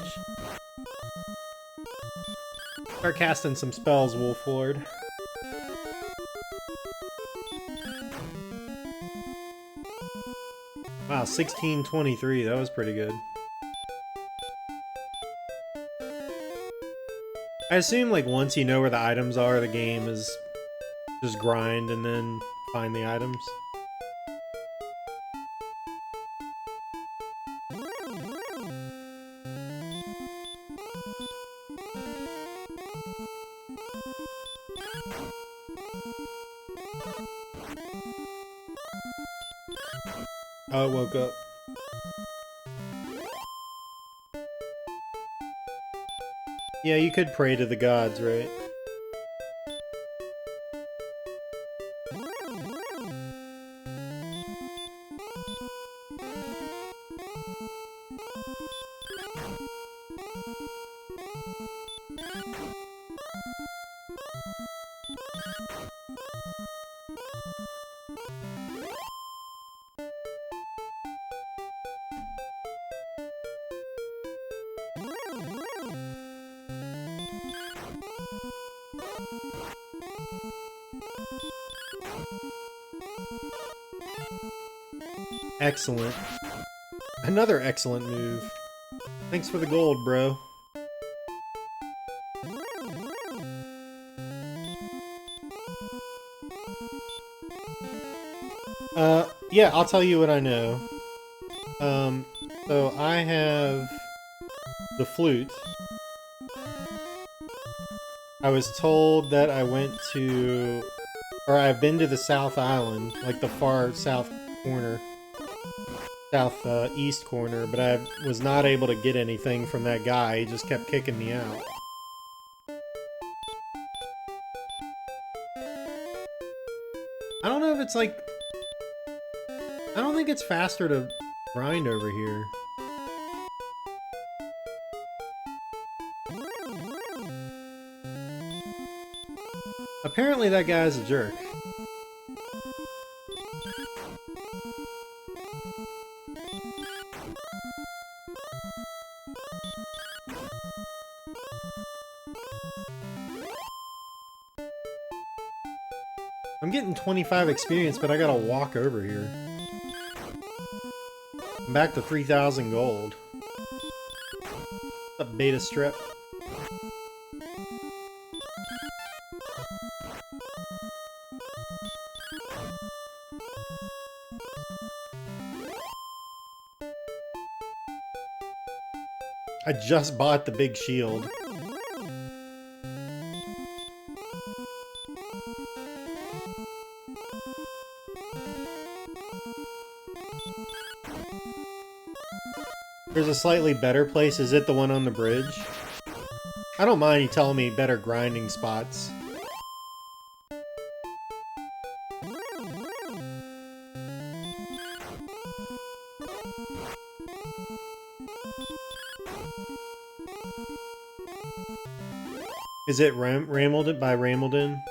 Start casting some spells, Wolf Lord. Wow, 1623. That was pretty good. I assume, like, once you know where the items are, the game is just grind and then find the items. Oh, it woke up. Yeah, you could pray to the gods, right? Excellent. Another excellent move. Thanks for the gold, bro. Yeah, I'll tell you what I know. So I have the flute. I was told that I went to, or I've been to the South Island, like the far south corner. Southeast corner, but I was not able to get anything from that guy. He just kept kicking me out. I don't know if it's like... I don't think it's faster to grind over here. Apparently that guy's a jerk. I'm getting 25 experience, but I gotta walk over here. I'm back to 3,000 gold. What's up, beta strip? I just bought the big shield. There's a slightly better place. Is it the one on the bridge? I don't mind you telling me better grinding spots. Is it Ramilden by Ramilden?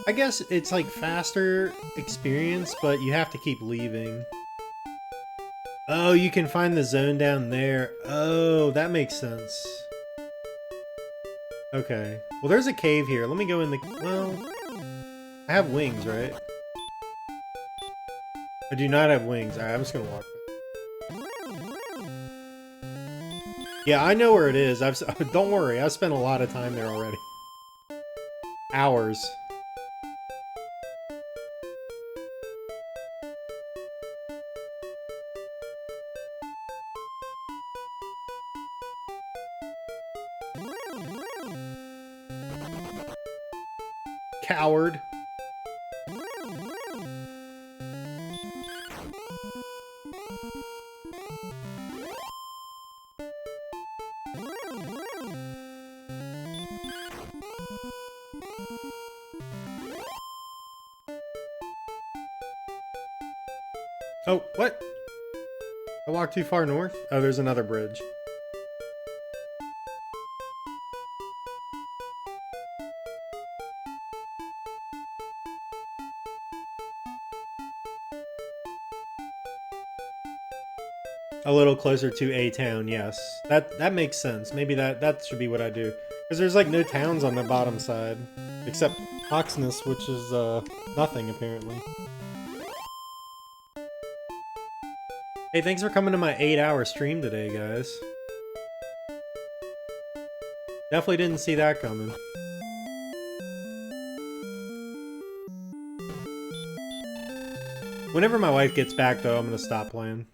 I guess it's like faster experience, but you have to keep leaving. Oh, you can find the zone down there. Oh, that makes sense. Okay. Well, there's a cave here. Let me go in the... Well, I have wings, right? I do not have wings. Alright, I'm just gonna walk back. Yeah, I know where it is. Don't worry, I've spent a lot of time there already. Hours. Coward. Oh, what? I walked too far north? Oh, there's another bridge. A little closer to a town, yes. That makes sense. Maybe that should be what I do. Because there's like no towns on the bottom side. Except Oxness, which is nothing apparently. Hey, thanks for coming to my 8-hour stream today, guys. Definitely didn't see that coming. Whenever my wife gets back, though, I'm gonna stop playing.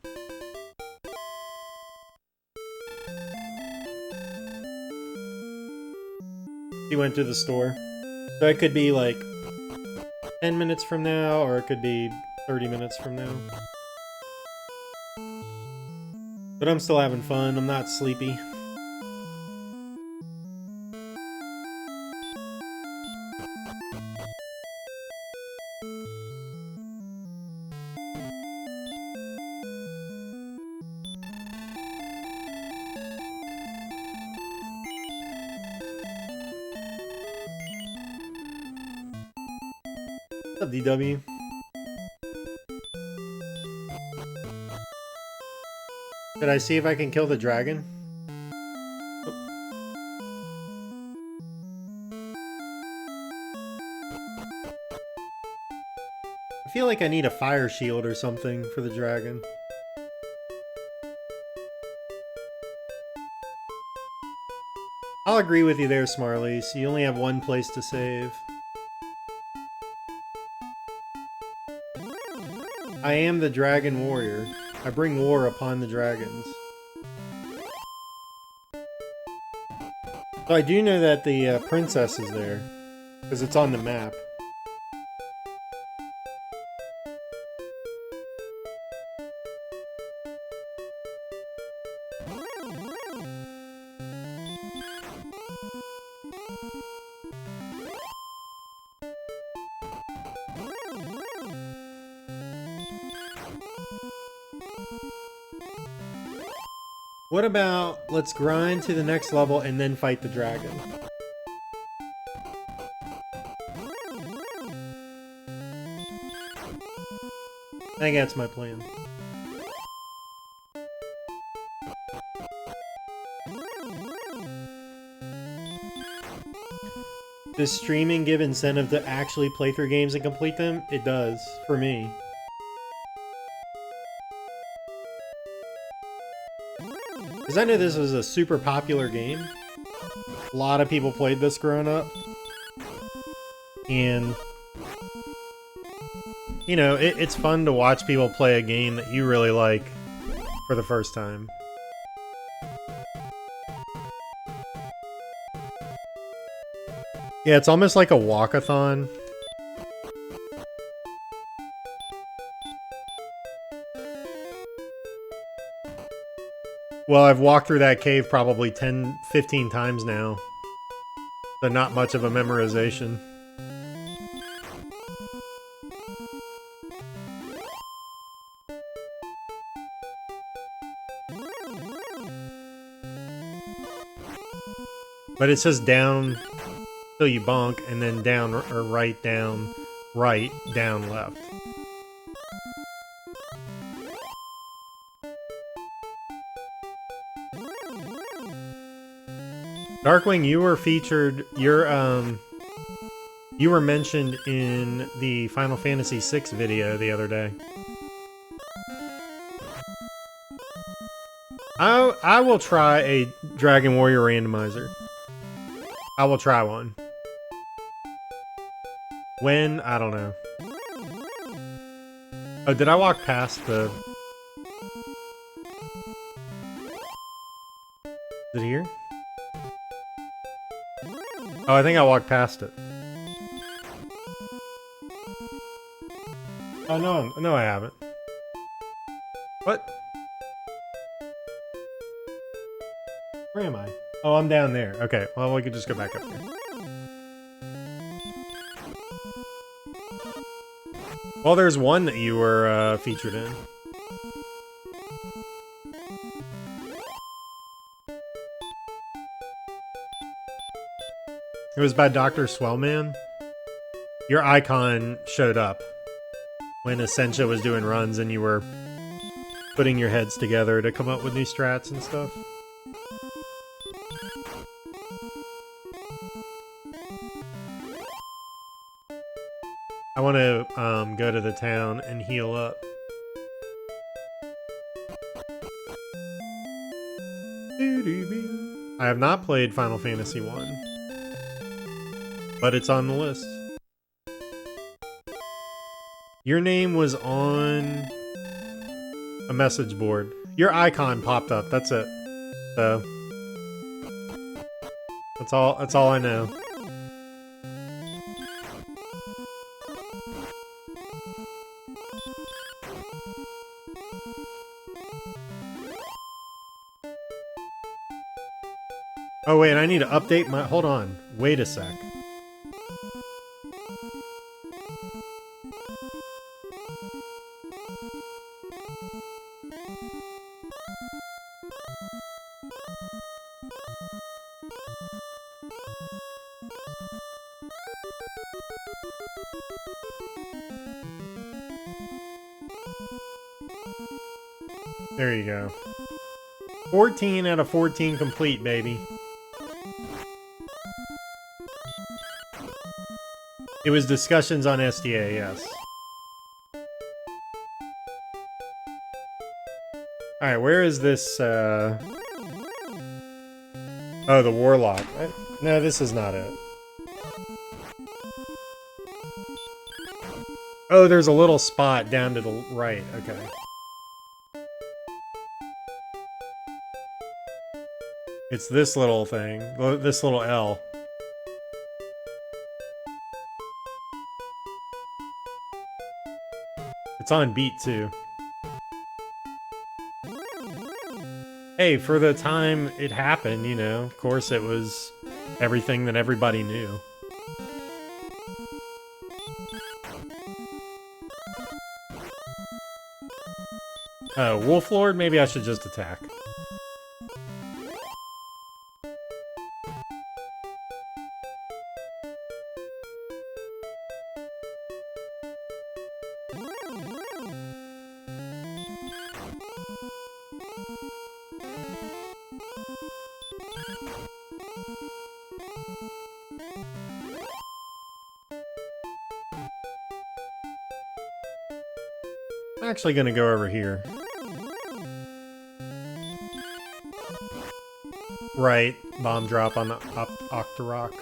She went to the store. So it could be like 10 minutes from now, or it could be 30 minutes from now. But I'm still having fun. I'm not sleepy. What's up, DW? Should I see if I can kill the dragon? Oh. I feel like I need a fire shield or something for the dragon. I'll agree with you there, Smarlies. You only have one place to save. I am the dragon warrior. I bring war upon the dragons. So I do know that the princess is there, because it's on the map. What about, let's grind to the next level and then fight the dragon. I think that's my plan. Does streaming give incentive to actually play through games and complete them? It does, for me. Because I know this was a super popular game. A lot of people played this growing up. And, you know, it's fun to watch people play a game that you really like for the first time. Yeah, it's almost like a walkathon. Well, I've walked through that cave probably 10, 15 times now. So not much of a memorization. But it says down till you bonk, and then down or right, down, left. Darkwing, you were featured, you were mentioned in the Final Fantasy VI video the other day. I will try a Dragon Warrior randomizer. I will try one. When? I don't know. Oh, did I walk past the... Is it here? Oh, I think I walked past it. Oh, no, I haven't. What? Where am I? Oh, I'm down there. Okay, well, we could just go back up here. Well, there's one that you were featured in. It was by Dr. Swellman. Your icon showed up when Essentia was doing runs and you were putting your heads together to come up with new strats and stuff. I want to go to the town and heal up. I have not played Final Fantasy 1, but it's on the list. Your name was on a message board. Your icon popped up. That's it. So that's all I know. Oh wait, I need to update my... Hold on. Wait a sec. There you go. 14 out of 14 complete, baby. It was discussions on SDA, yes. Alright, where is this, Oh, the Warlock. No, this is not it. Oh, there's a little spot down to the right. Okay. It's this little thing. This little L. It's on beat, too. Hey, for the time it happened, you know, of course it was everything that everybody knew. Oh, Wolf Lord? Maybe I should just attack. I'm actually gonna go over here. Right, bomb drop on the Octorok.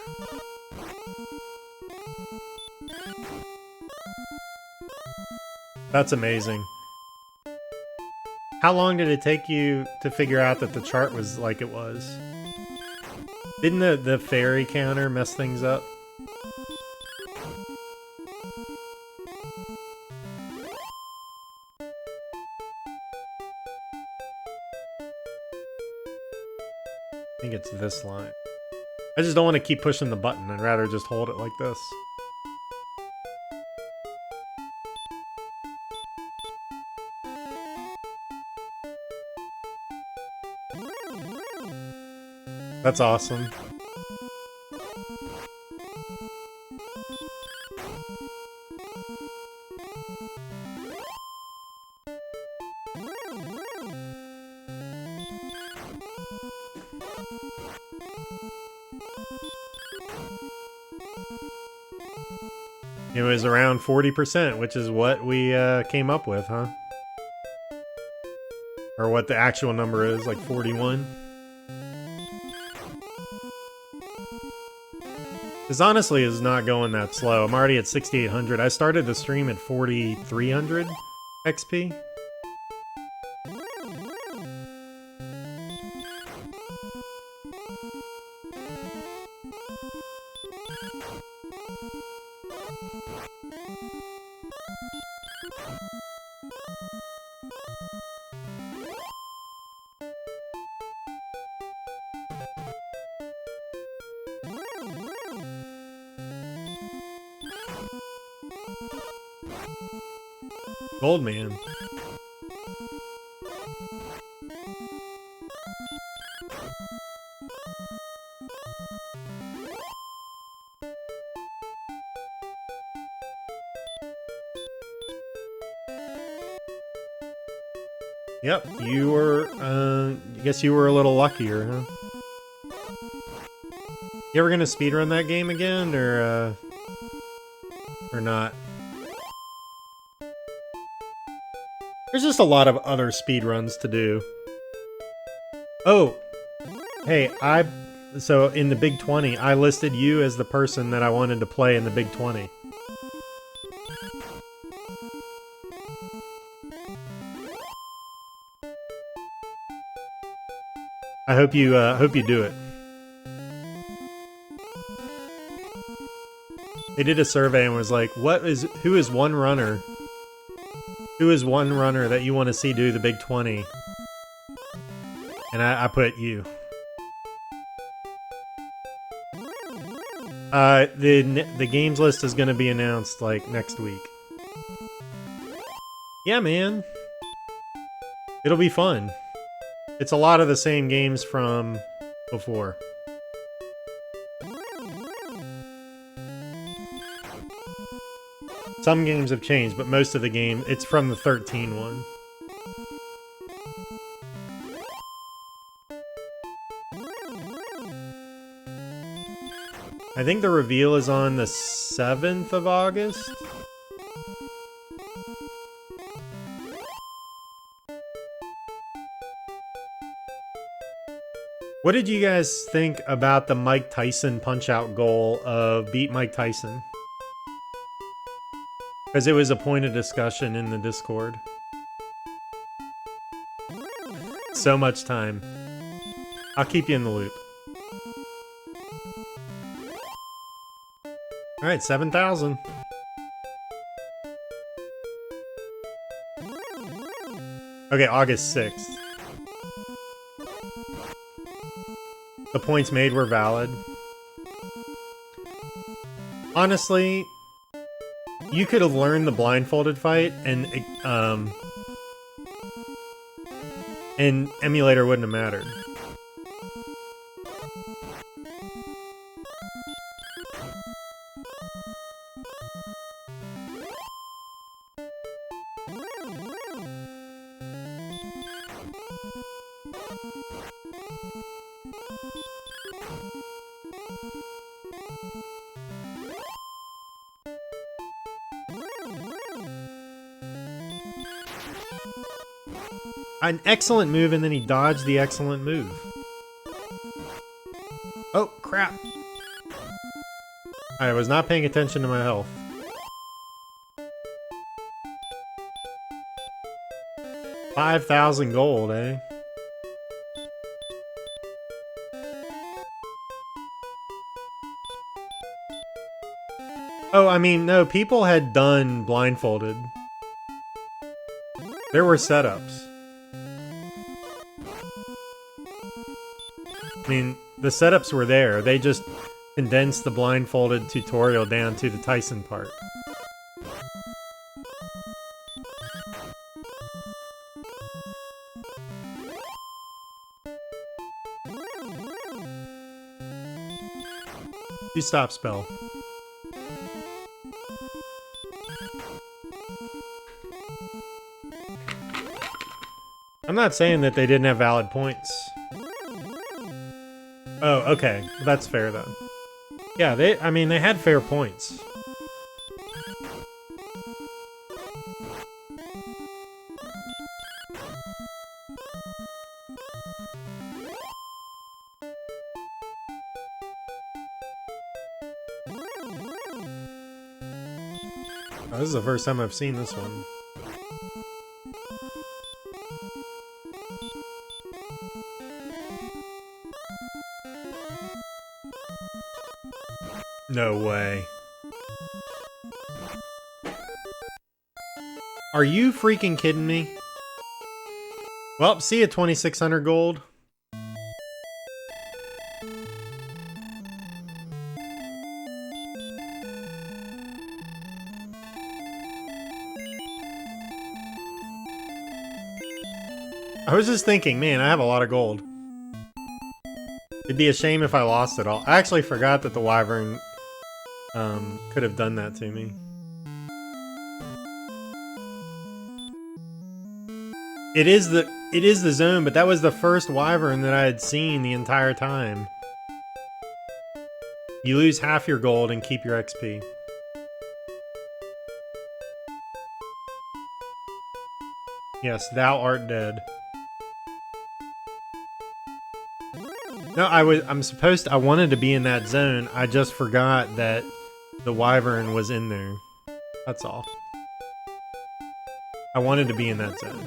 That's amazing. How long did it take you to figure out that the chart was like it was? Didn't the fairy counter mess things up? I think it's this line. I just don't want to keep pushing the button. I'd rather just hold it like this. That's awesome. It was around 40%, which is what we came up with, huh? Or what the actual number is, like 41. This honestly is not going that slow. I'm already at 6,800. I started the stream at 4,300 XP. Goldman. Yep, you were, I guess you were a little luckier, huh? You ever gonna speedrun that game again, or not? There's just a lot of other speedruns to do. Oh! Hey, so in the Big 20, I listed you as the person that I wanted to play in the Big 20. I hope you do it. They did a survey and was like, who is one runner? Who is one runner that you want to see do the Big 20? And I put you. The games list is going to be announced like next week. Yeah, man. It'll be fun. It's a lot of the same games from before. Some games have changed, but most of the game, it's from the 13 one. I think the reveal is on the 7th of August. What did you guys think about the Mike Tyson punch-out goal of beat Mike Tyson? Because it was a point of discussion in the Discord. So much time. I'll keep you in the loop. Alright, 7,000. Okay, August 6th. The points made were valid. Honestly, you could have learned the blindfolded fight and emulator wouldn't have mattered. An excellent move, and then he dodged the excellent move. Oh, crap. I was not paying attention to my health. $5,000 gold, eh? Oh, I mean, no, people had done blindfolded. There were setups. I mean, the setups were there. They just condensed the blindfolded tutorial down to the Tyson part. You stop spell. I'm not saying that they didn't have valid points. Oh, okay. That's fair then. Yeah, they had fair points. Oh, this is the first time I've seen this one. No way. Are you freaking kidding me? Well, see ya, 2,600 gold. I was just thinking, man, I have a lot of gold. It'd be a shame if I lost it all. I actually forgot that the wyvern could have done that to me. It is the zone, but that was the first wyvern that I had seen the entire time. You lose half your gold and keep your XP. Yes, thou art dead. No, I wanted to be in that zone. I just forgot that the wyvern was in there. That's all. I wanted to be in that zone.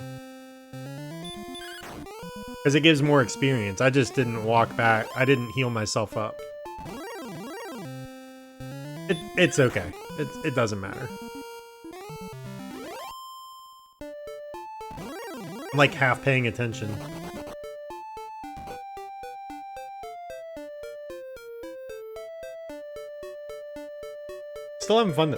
Because it gives more experience. I just didn't walk back. I didn't heal myself up. It's okay. It doesn't matter. I'm like half paying attention. Still having fun though.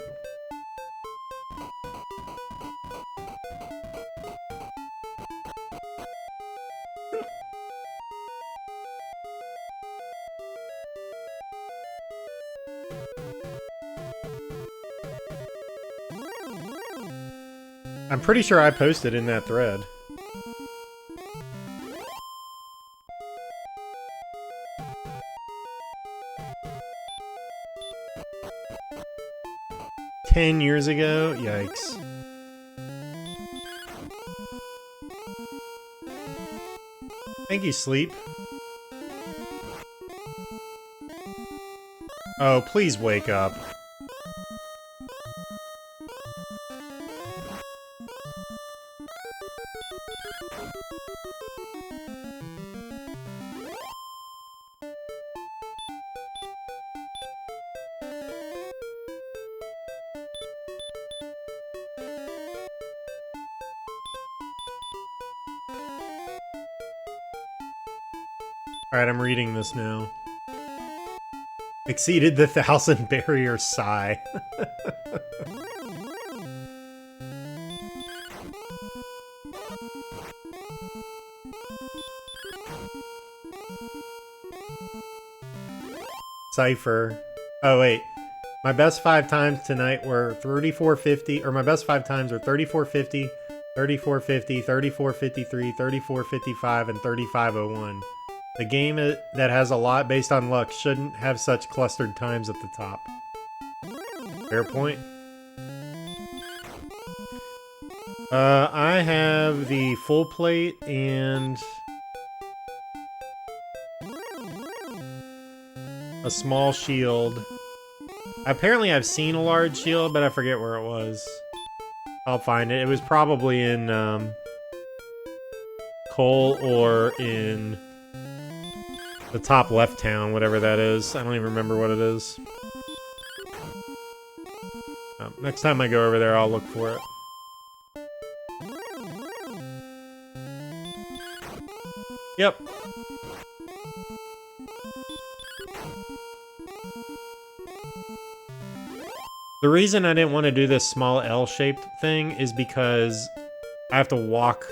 I'm pretty sure I posted in that thread. $10 years ago? Yikes. Thank you, Sleep. Oh, please wake up. Alright, I'm reading this now. Exceeded the 1,000 barrier sigh. Cypher. Oh wait. My best 5 times tonight were 3450, or my best 5 times are 3450, 3450, 3453, 3455, and 3501. The game that has a lot based on luck shouldn't have such clustered times at the top. Fair point. I have the full plate and a small shield. Apparently I've seen a large shield, but I forget where it was. I'll find it. It was probably in Cole or in the top left town, whatever that is. I don't even remember what it is. Next time I go over there, I'll look for it. Yep. The reason I didn't want to do this small L-shaped thing is because I have to walk.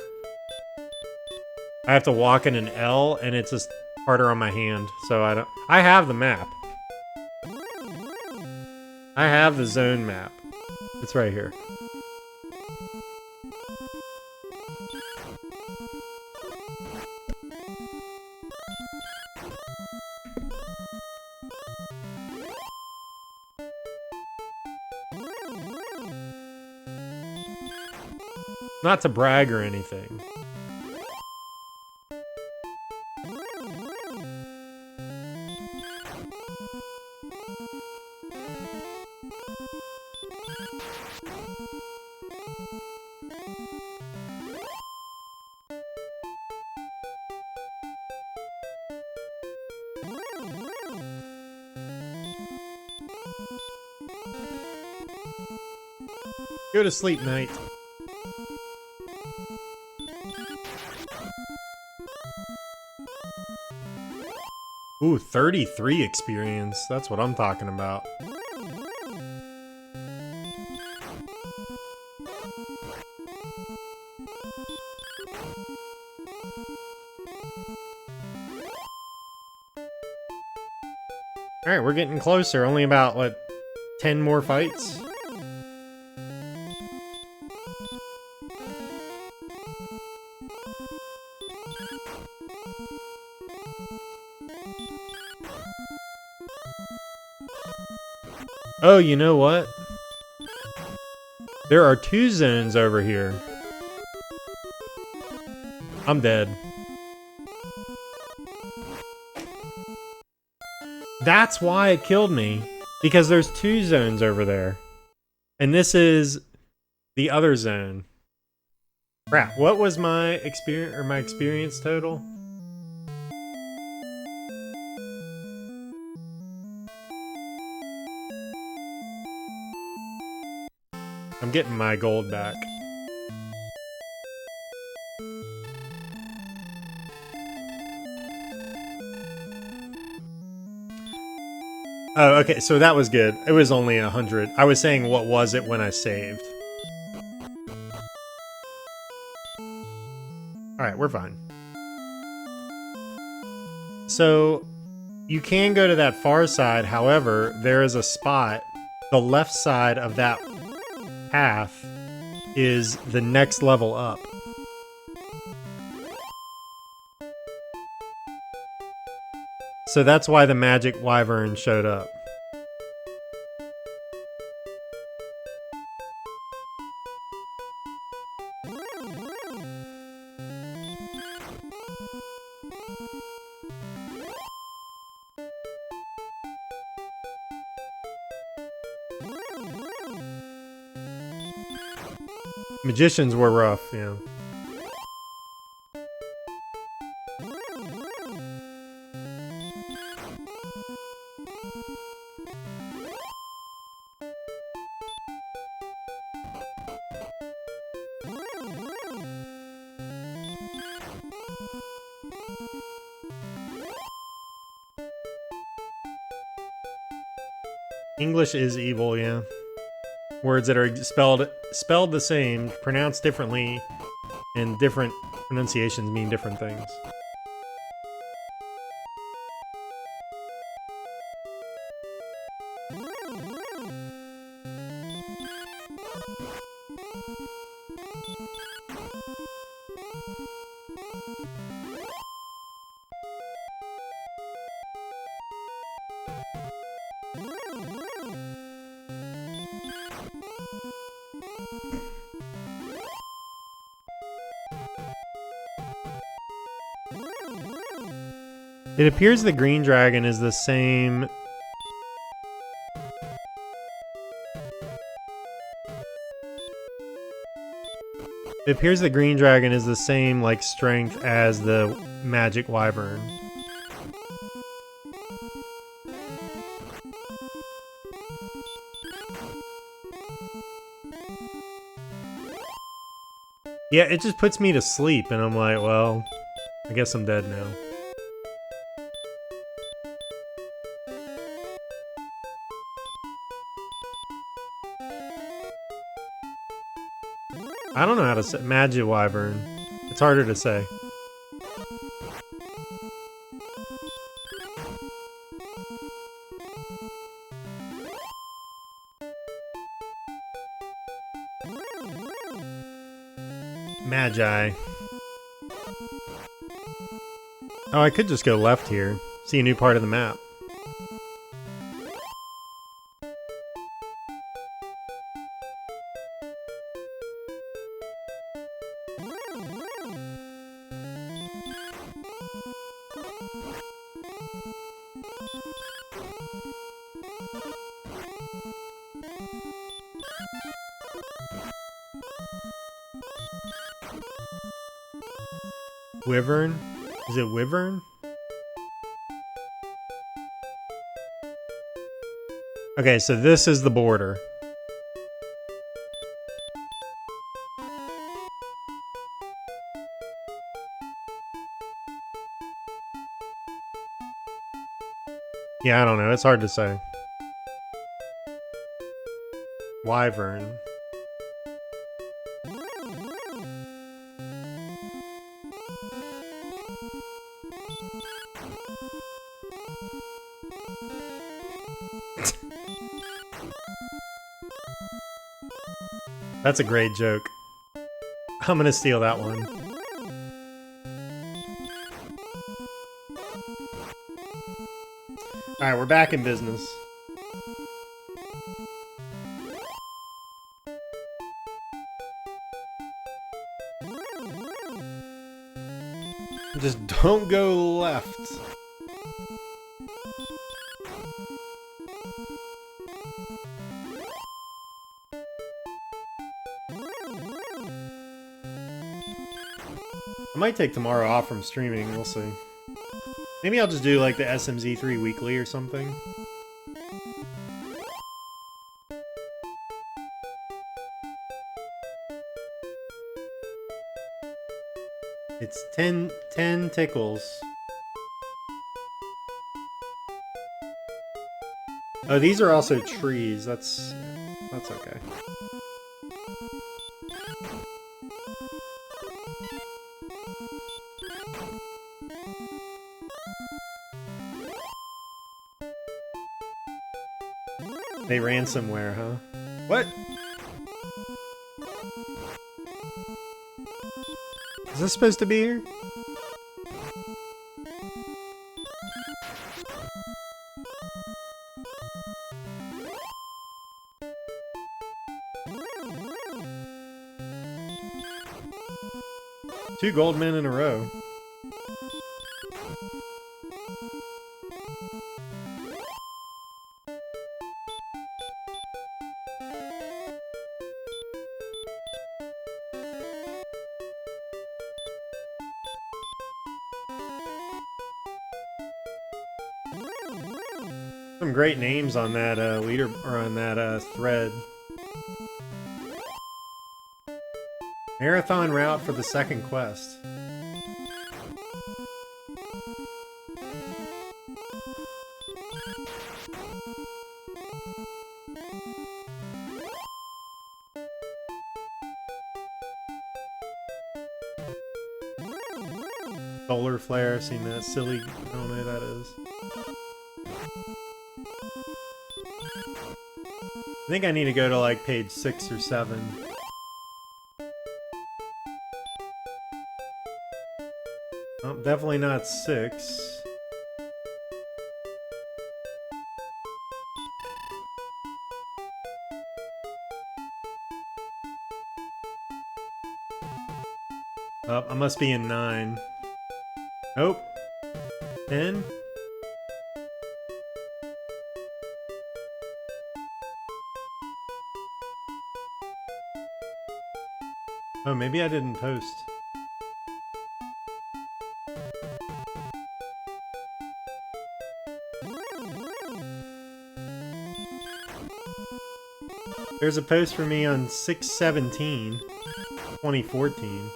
I have to walk in an L, and it's just harder on my hand, so I don't. I have the map. I have the zone map. It's right here. Not to brag or anything. Go to sleep, Knight. Ooh, 33 experience. That's what I'm talking about. Alright, we're getting closer. Only about, what, 10 more fights? Oh, you know what? There are 2 zones over here. I'm dead. That's why it killed me. Because there's 2 zones over there. And this is the other zone. Crap, what was my experience total? I'm getting my gold back. Oh, okay, so that was good. It was only 100. I was saying what was it when I saved. Alright, we're fine. So, you can go to that far side, however, there is a spot. The left side of that path is the next level up. So that's why the magic wyvern showed up. Magicians were rough, yeah. English is evil, yeah. Words that are spelled the same, pronounced differently, and different pronunciations mean different things. It appears the green dragon is the same. It appears the green dragon is the same, like, strength as the magic wyvern. Yeah, it just puts me to sleep, and I'm like, well, I guess I'm dead now. I don't know how to say magic wyvern. It's harder to say. Magi. Oh, I could just go left here. See a new part of the map. Wyvern? Is it wyvern? Okay, so this is the border. Yeah, I don't know. It's hard to say. Wyvern. That's a great joke. I'm gonna steal that one. Alright, we're back in business. Just don't go left. I might take tomorrow off from streaming, we'll see. Maybe I'll just do like the SMZ3 weekly or something. It's 10 tickles. Oh, these are also trees. That's okay. They ransomware, huh? What? Is this supposed to be here? Two gold men in a row. Some great names on that leader or on that thread. Marathon route for the second quest. Solar flare, I've seen that. Silly, I don't know who that is. I think I need to go to like page 6 or 7. Oh, definitely not 6. Oh, I must be in 9. Nope. 10? Oh, maybe I didn't post. There's a post for me on 6/17, 2014.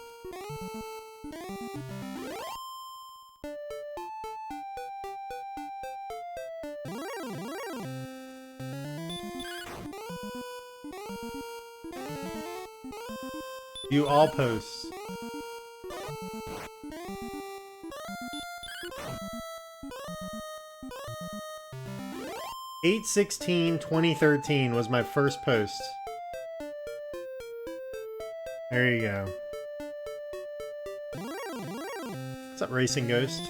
View all posts. (8/16/2013) was my first post. There you go. What's up, Racing Ghost?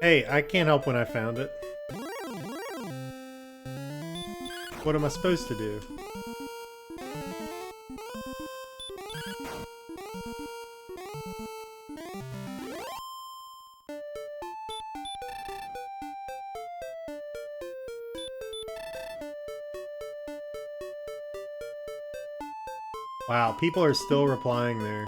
Hey, I can't help when I found it. What am I supposed to do? Wow, people are still replying there.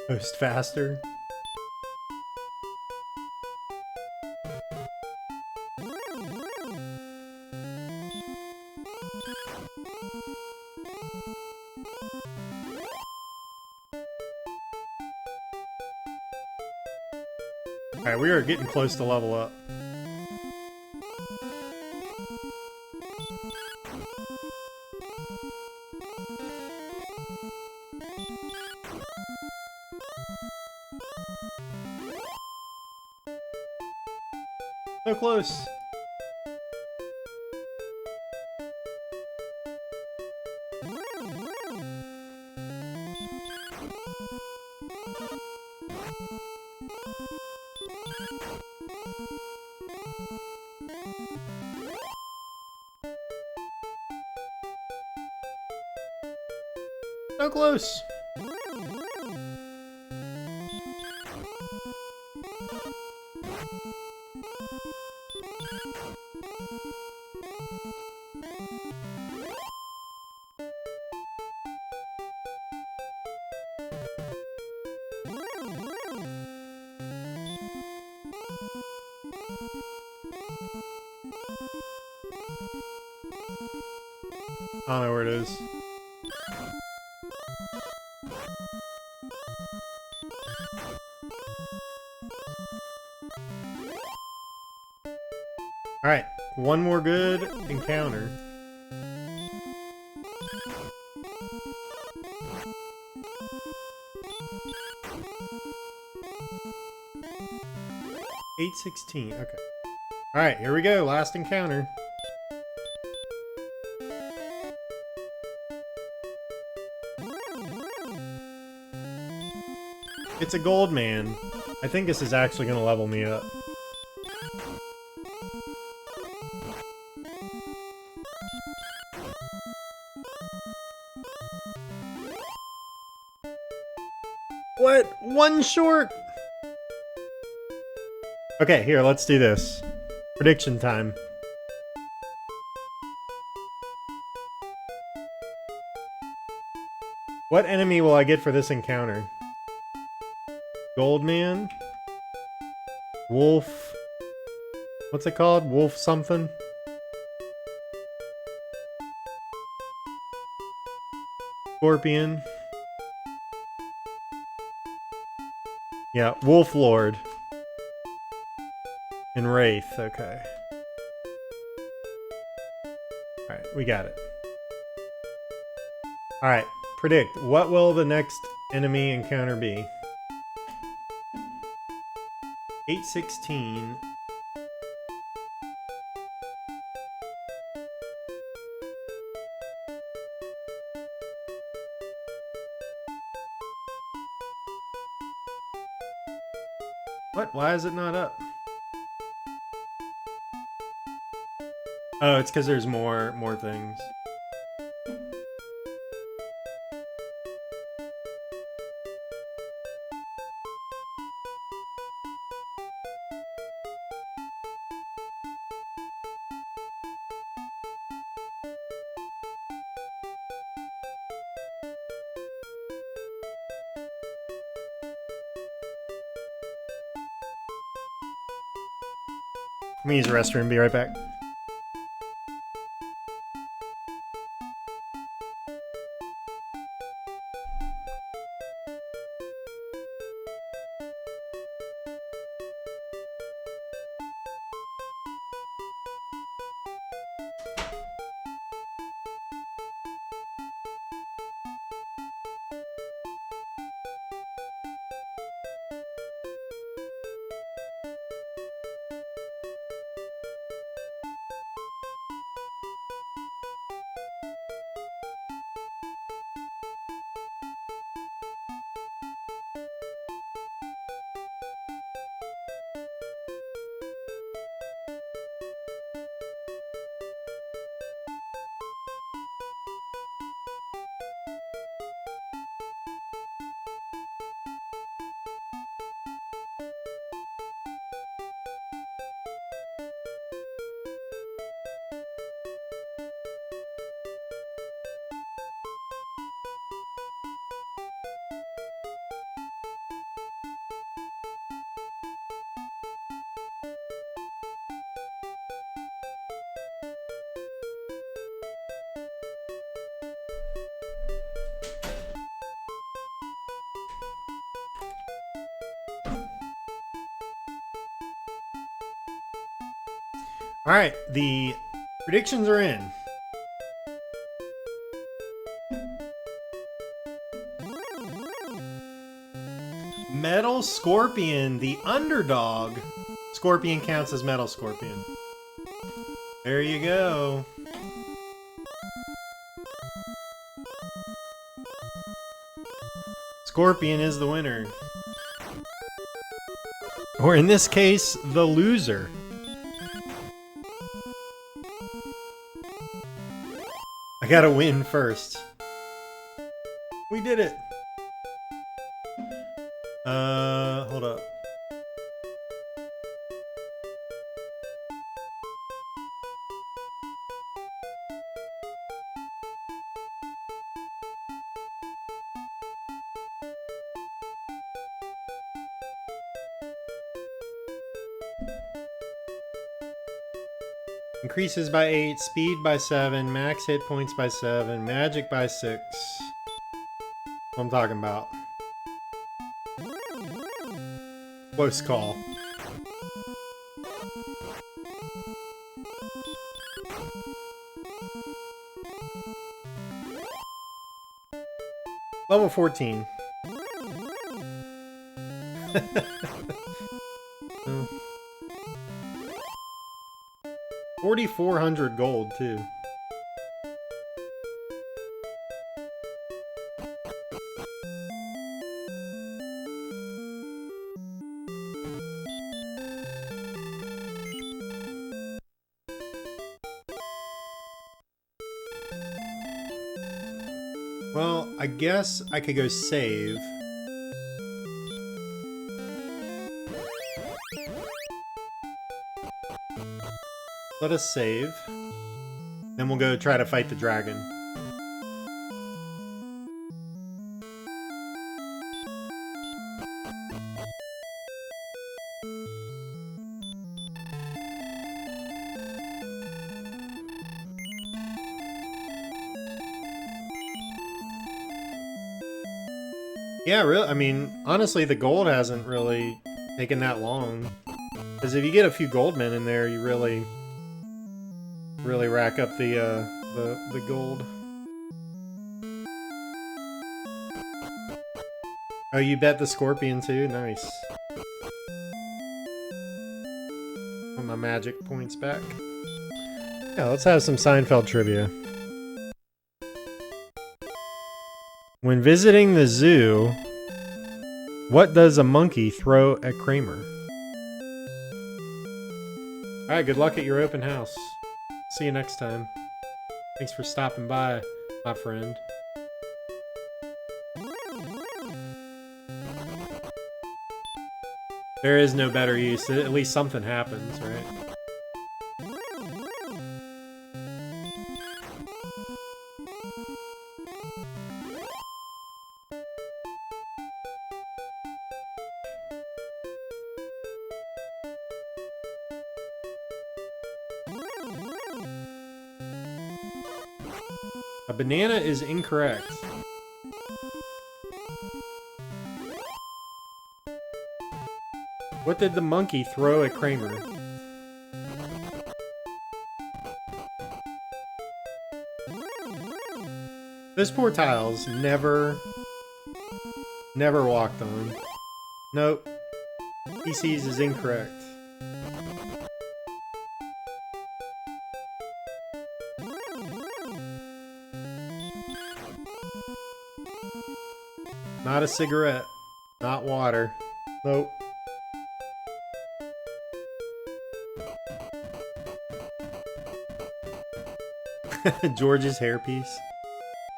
Post faster. Alright, we are getting close to level up. So close. So close. I don't know where it is. Alright, one more good encounter. $8.16, okay. Alright, here we go, last encounter. It's a gold man. I think this is actually gonna level me up. What? One short? Okay, here, let's do this. Prediction time. What enemy will I get for this encounter? Goldman? Wolf? What's it called? Wolf something? Scorpion? Yeah, Wolf Lord. And Wraith, okay. Alright, we got it. Alright, predict. What will the next enemy encounter be? 8.16. What? Why is it not up? Oh, it's because there's more things. Let me use the restroom, be right back. Alright, the predictions are in. Metal Scorpion, the underdog. Scorpion counts as Metal Scorpion. There you go. Scorpion is the winner. Or in this case, the loser. I gotta win first. We did it. Hold up. Increases by 8, speed by 7, max hit points by 7, magic by 6. What I'm talking about. Close call. Level 14. 4,400 gold, too. Well, I guess I could go save. Let us save. Then we'll go try to fight the dragon. Yeah, really. I mean, honestly, the gold hasn't really taken that long. Because if you get a few gold men in there, you really rack up the gold. Oh, you bet the scorpion too? Nice. Put my magic points back. Yeah, let's have some Seinfeld trivia. When visiting the zoo, what does a monkey throw at Kramer? Alright, good luck at your open house. See you next time. Thanks for stopping by, my friend. There is no better use. At least something happens, right? A banana is incorrect. What did the monkey throw at Kramer? Those poor tiles never walked on. Nope. PCs is incorrect. Not a cigarette. Not water. Nope. George's hairpiece.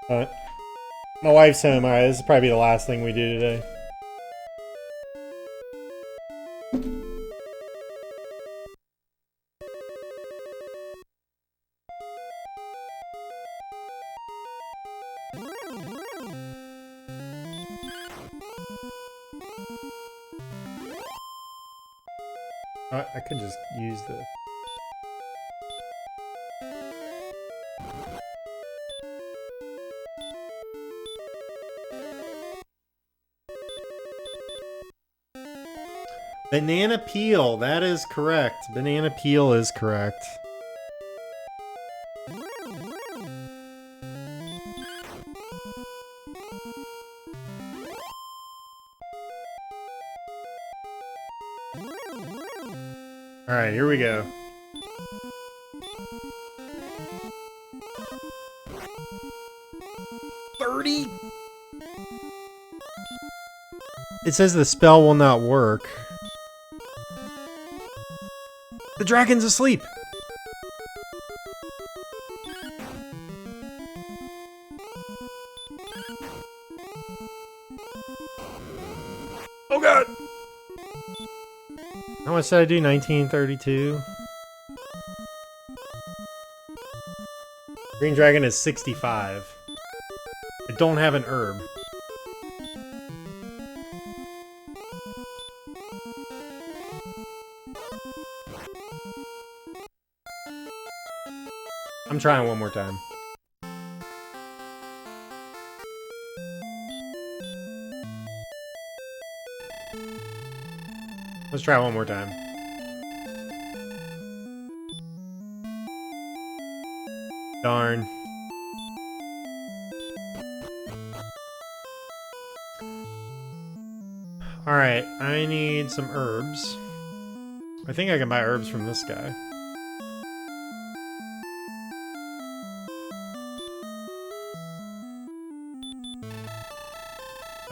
My wife's home. Alright, this is probably the last thing we do today. I could just use the... Banana peel, that is correct. Banana peel is correct. Alright, here we go. It says the spell will not work. The dragon's asleep! Oh god! How much did I do? 1932? Green dragon is 65. I don't have an herb. I'm trying one more time. Let's try one more time. Darn. Alright, I need some herbs. I think I can buy herbs from this guy.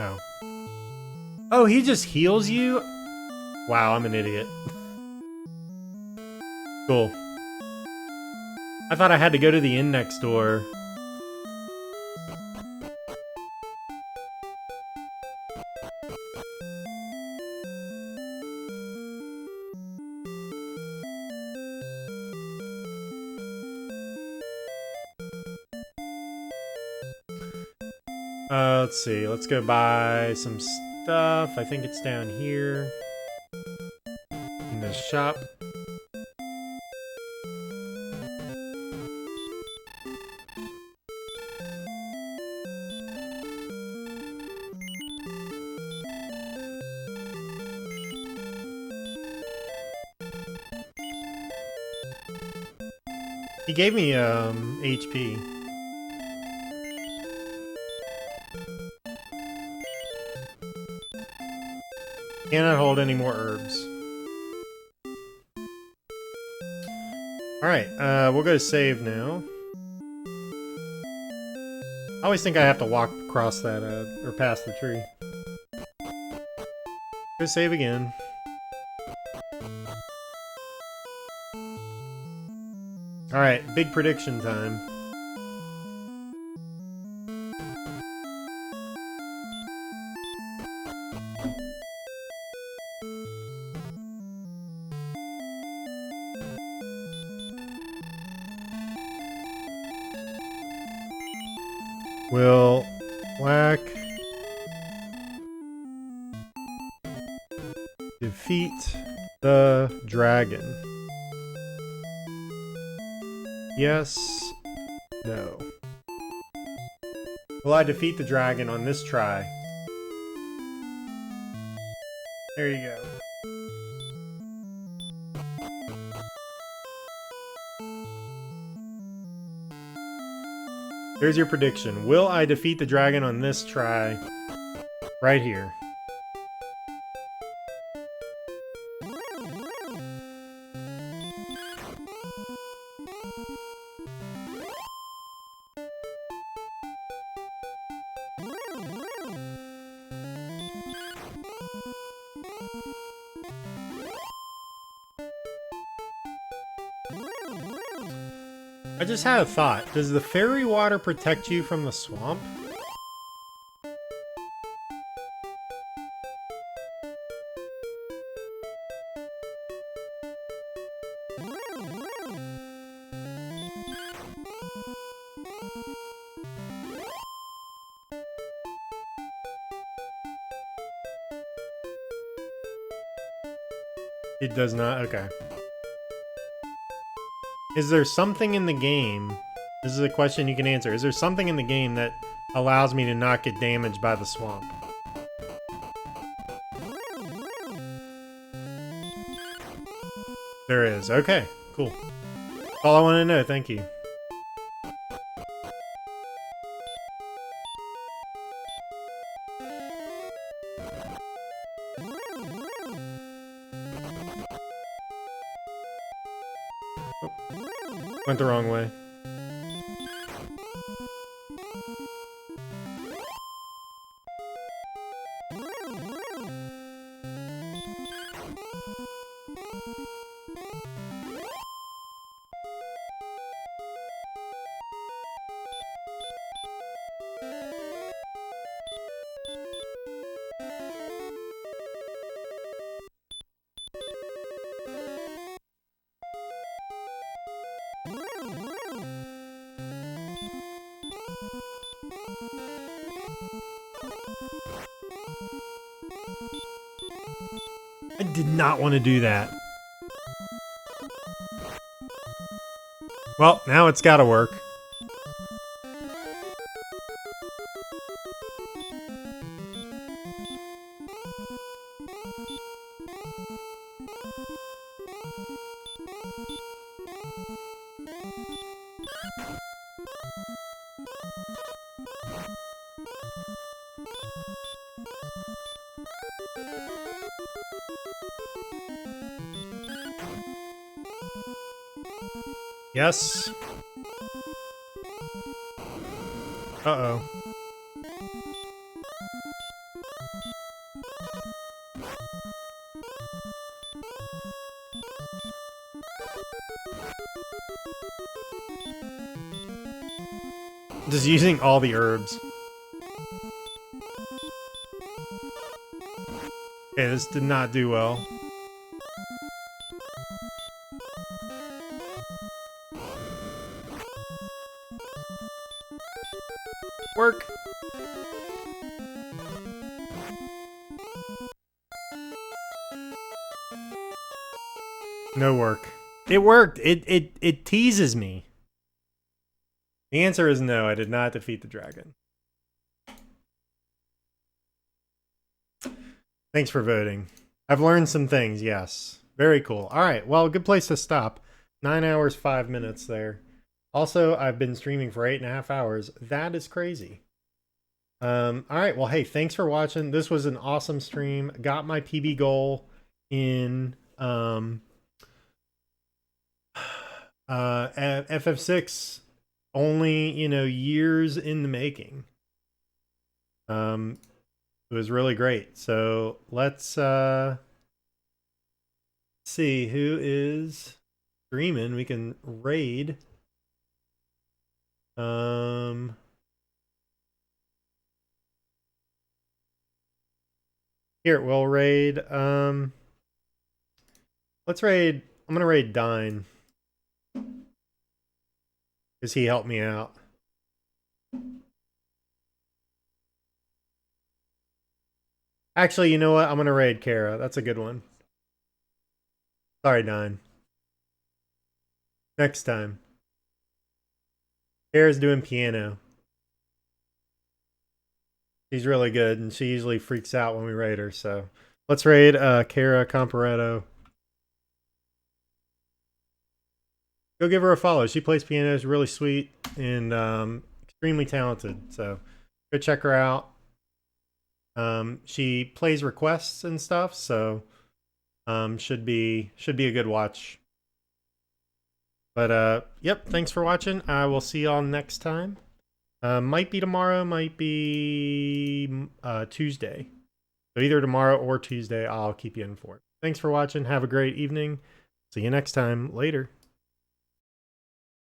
Oh. Oh, he just heals you? Wow, I'm an idiot. Cool. I thought I had to go to the inn next door. Let's see. Let's go buy some stuff. I think it's down here. In the shop. He gave me HP. Cannot hold any more herbs. Alright, we'll go save now. I always think I have to walk across that, or past the tree. Go save again. Alright, big prediction time. Will Whack defeat the dragon? Yes. No. Will I defeat the dragon on this try? There you go. Here's your prediction. Will I defeat the dragon on this try? Right here. I just had a thought. Does the fairy water protect you from the swamp? It does not? Okay. Is there something in the game, this is a question you can answer, is there something in the game that allows me to not get damaged by the swamp? There is. Okay, cool. That's all I want to know, thank you. Oh, went the wrong way. I did not want to do that. Well, now it's gotta work. Yes. Uh-oh. Just using all the herbs. Okay, this did not do well. Work. No work. It worked. It teases me. The answer is no, I did not defeat the dragon. Thanks for voting. I've learned some things, yes. Very cool. All right, well, good place to stop. 9 hours, 5 minutes there. Also, I've been streaming for 8.5 hours. That is crazy. All right, well, hey, thanks for watching. This was an awesome stream. Got my PB goal in FF6. Only, you know, years in the making. It was really great. So let's see who is streaming. We can raid. Here, we'll raid. Let's raid. I'm gonna raid Dine. Because he helped me out. Actually, you know what? I'm gonna raid Kara. That's a good one. Sorry, Dine. Next time. Kara's doing piano. She's really good, and she usually freaks out when we raid her, so... Let's raid Kara Comparetto. Go give her a follow. She plays piano, is really sweet, and extremely talented, so... Go check her out. She plays requests and stuff, so... should be a good watch. But, yep, thanks for watching. I will see y'all next time. Might be tomorrow, might be Tuesday. So either tomorrow or Tuesday, I'll keep you informed. Thanks for watching. Have a great evening. See you next time. Later.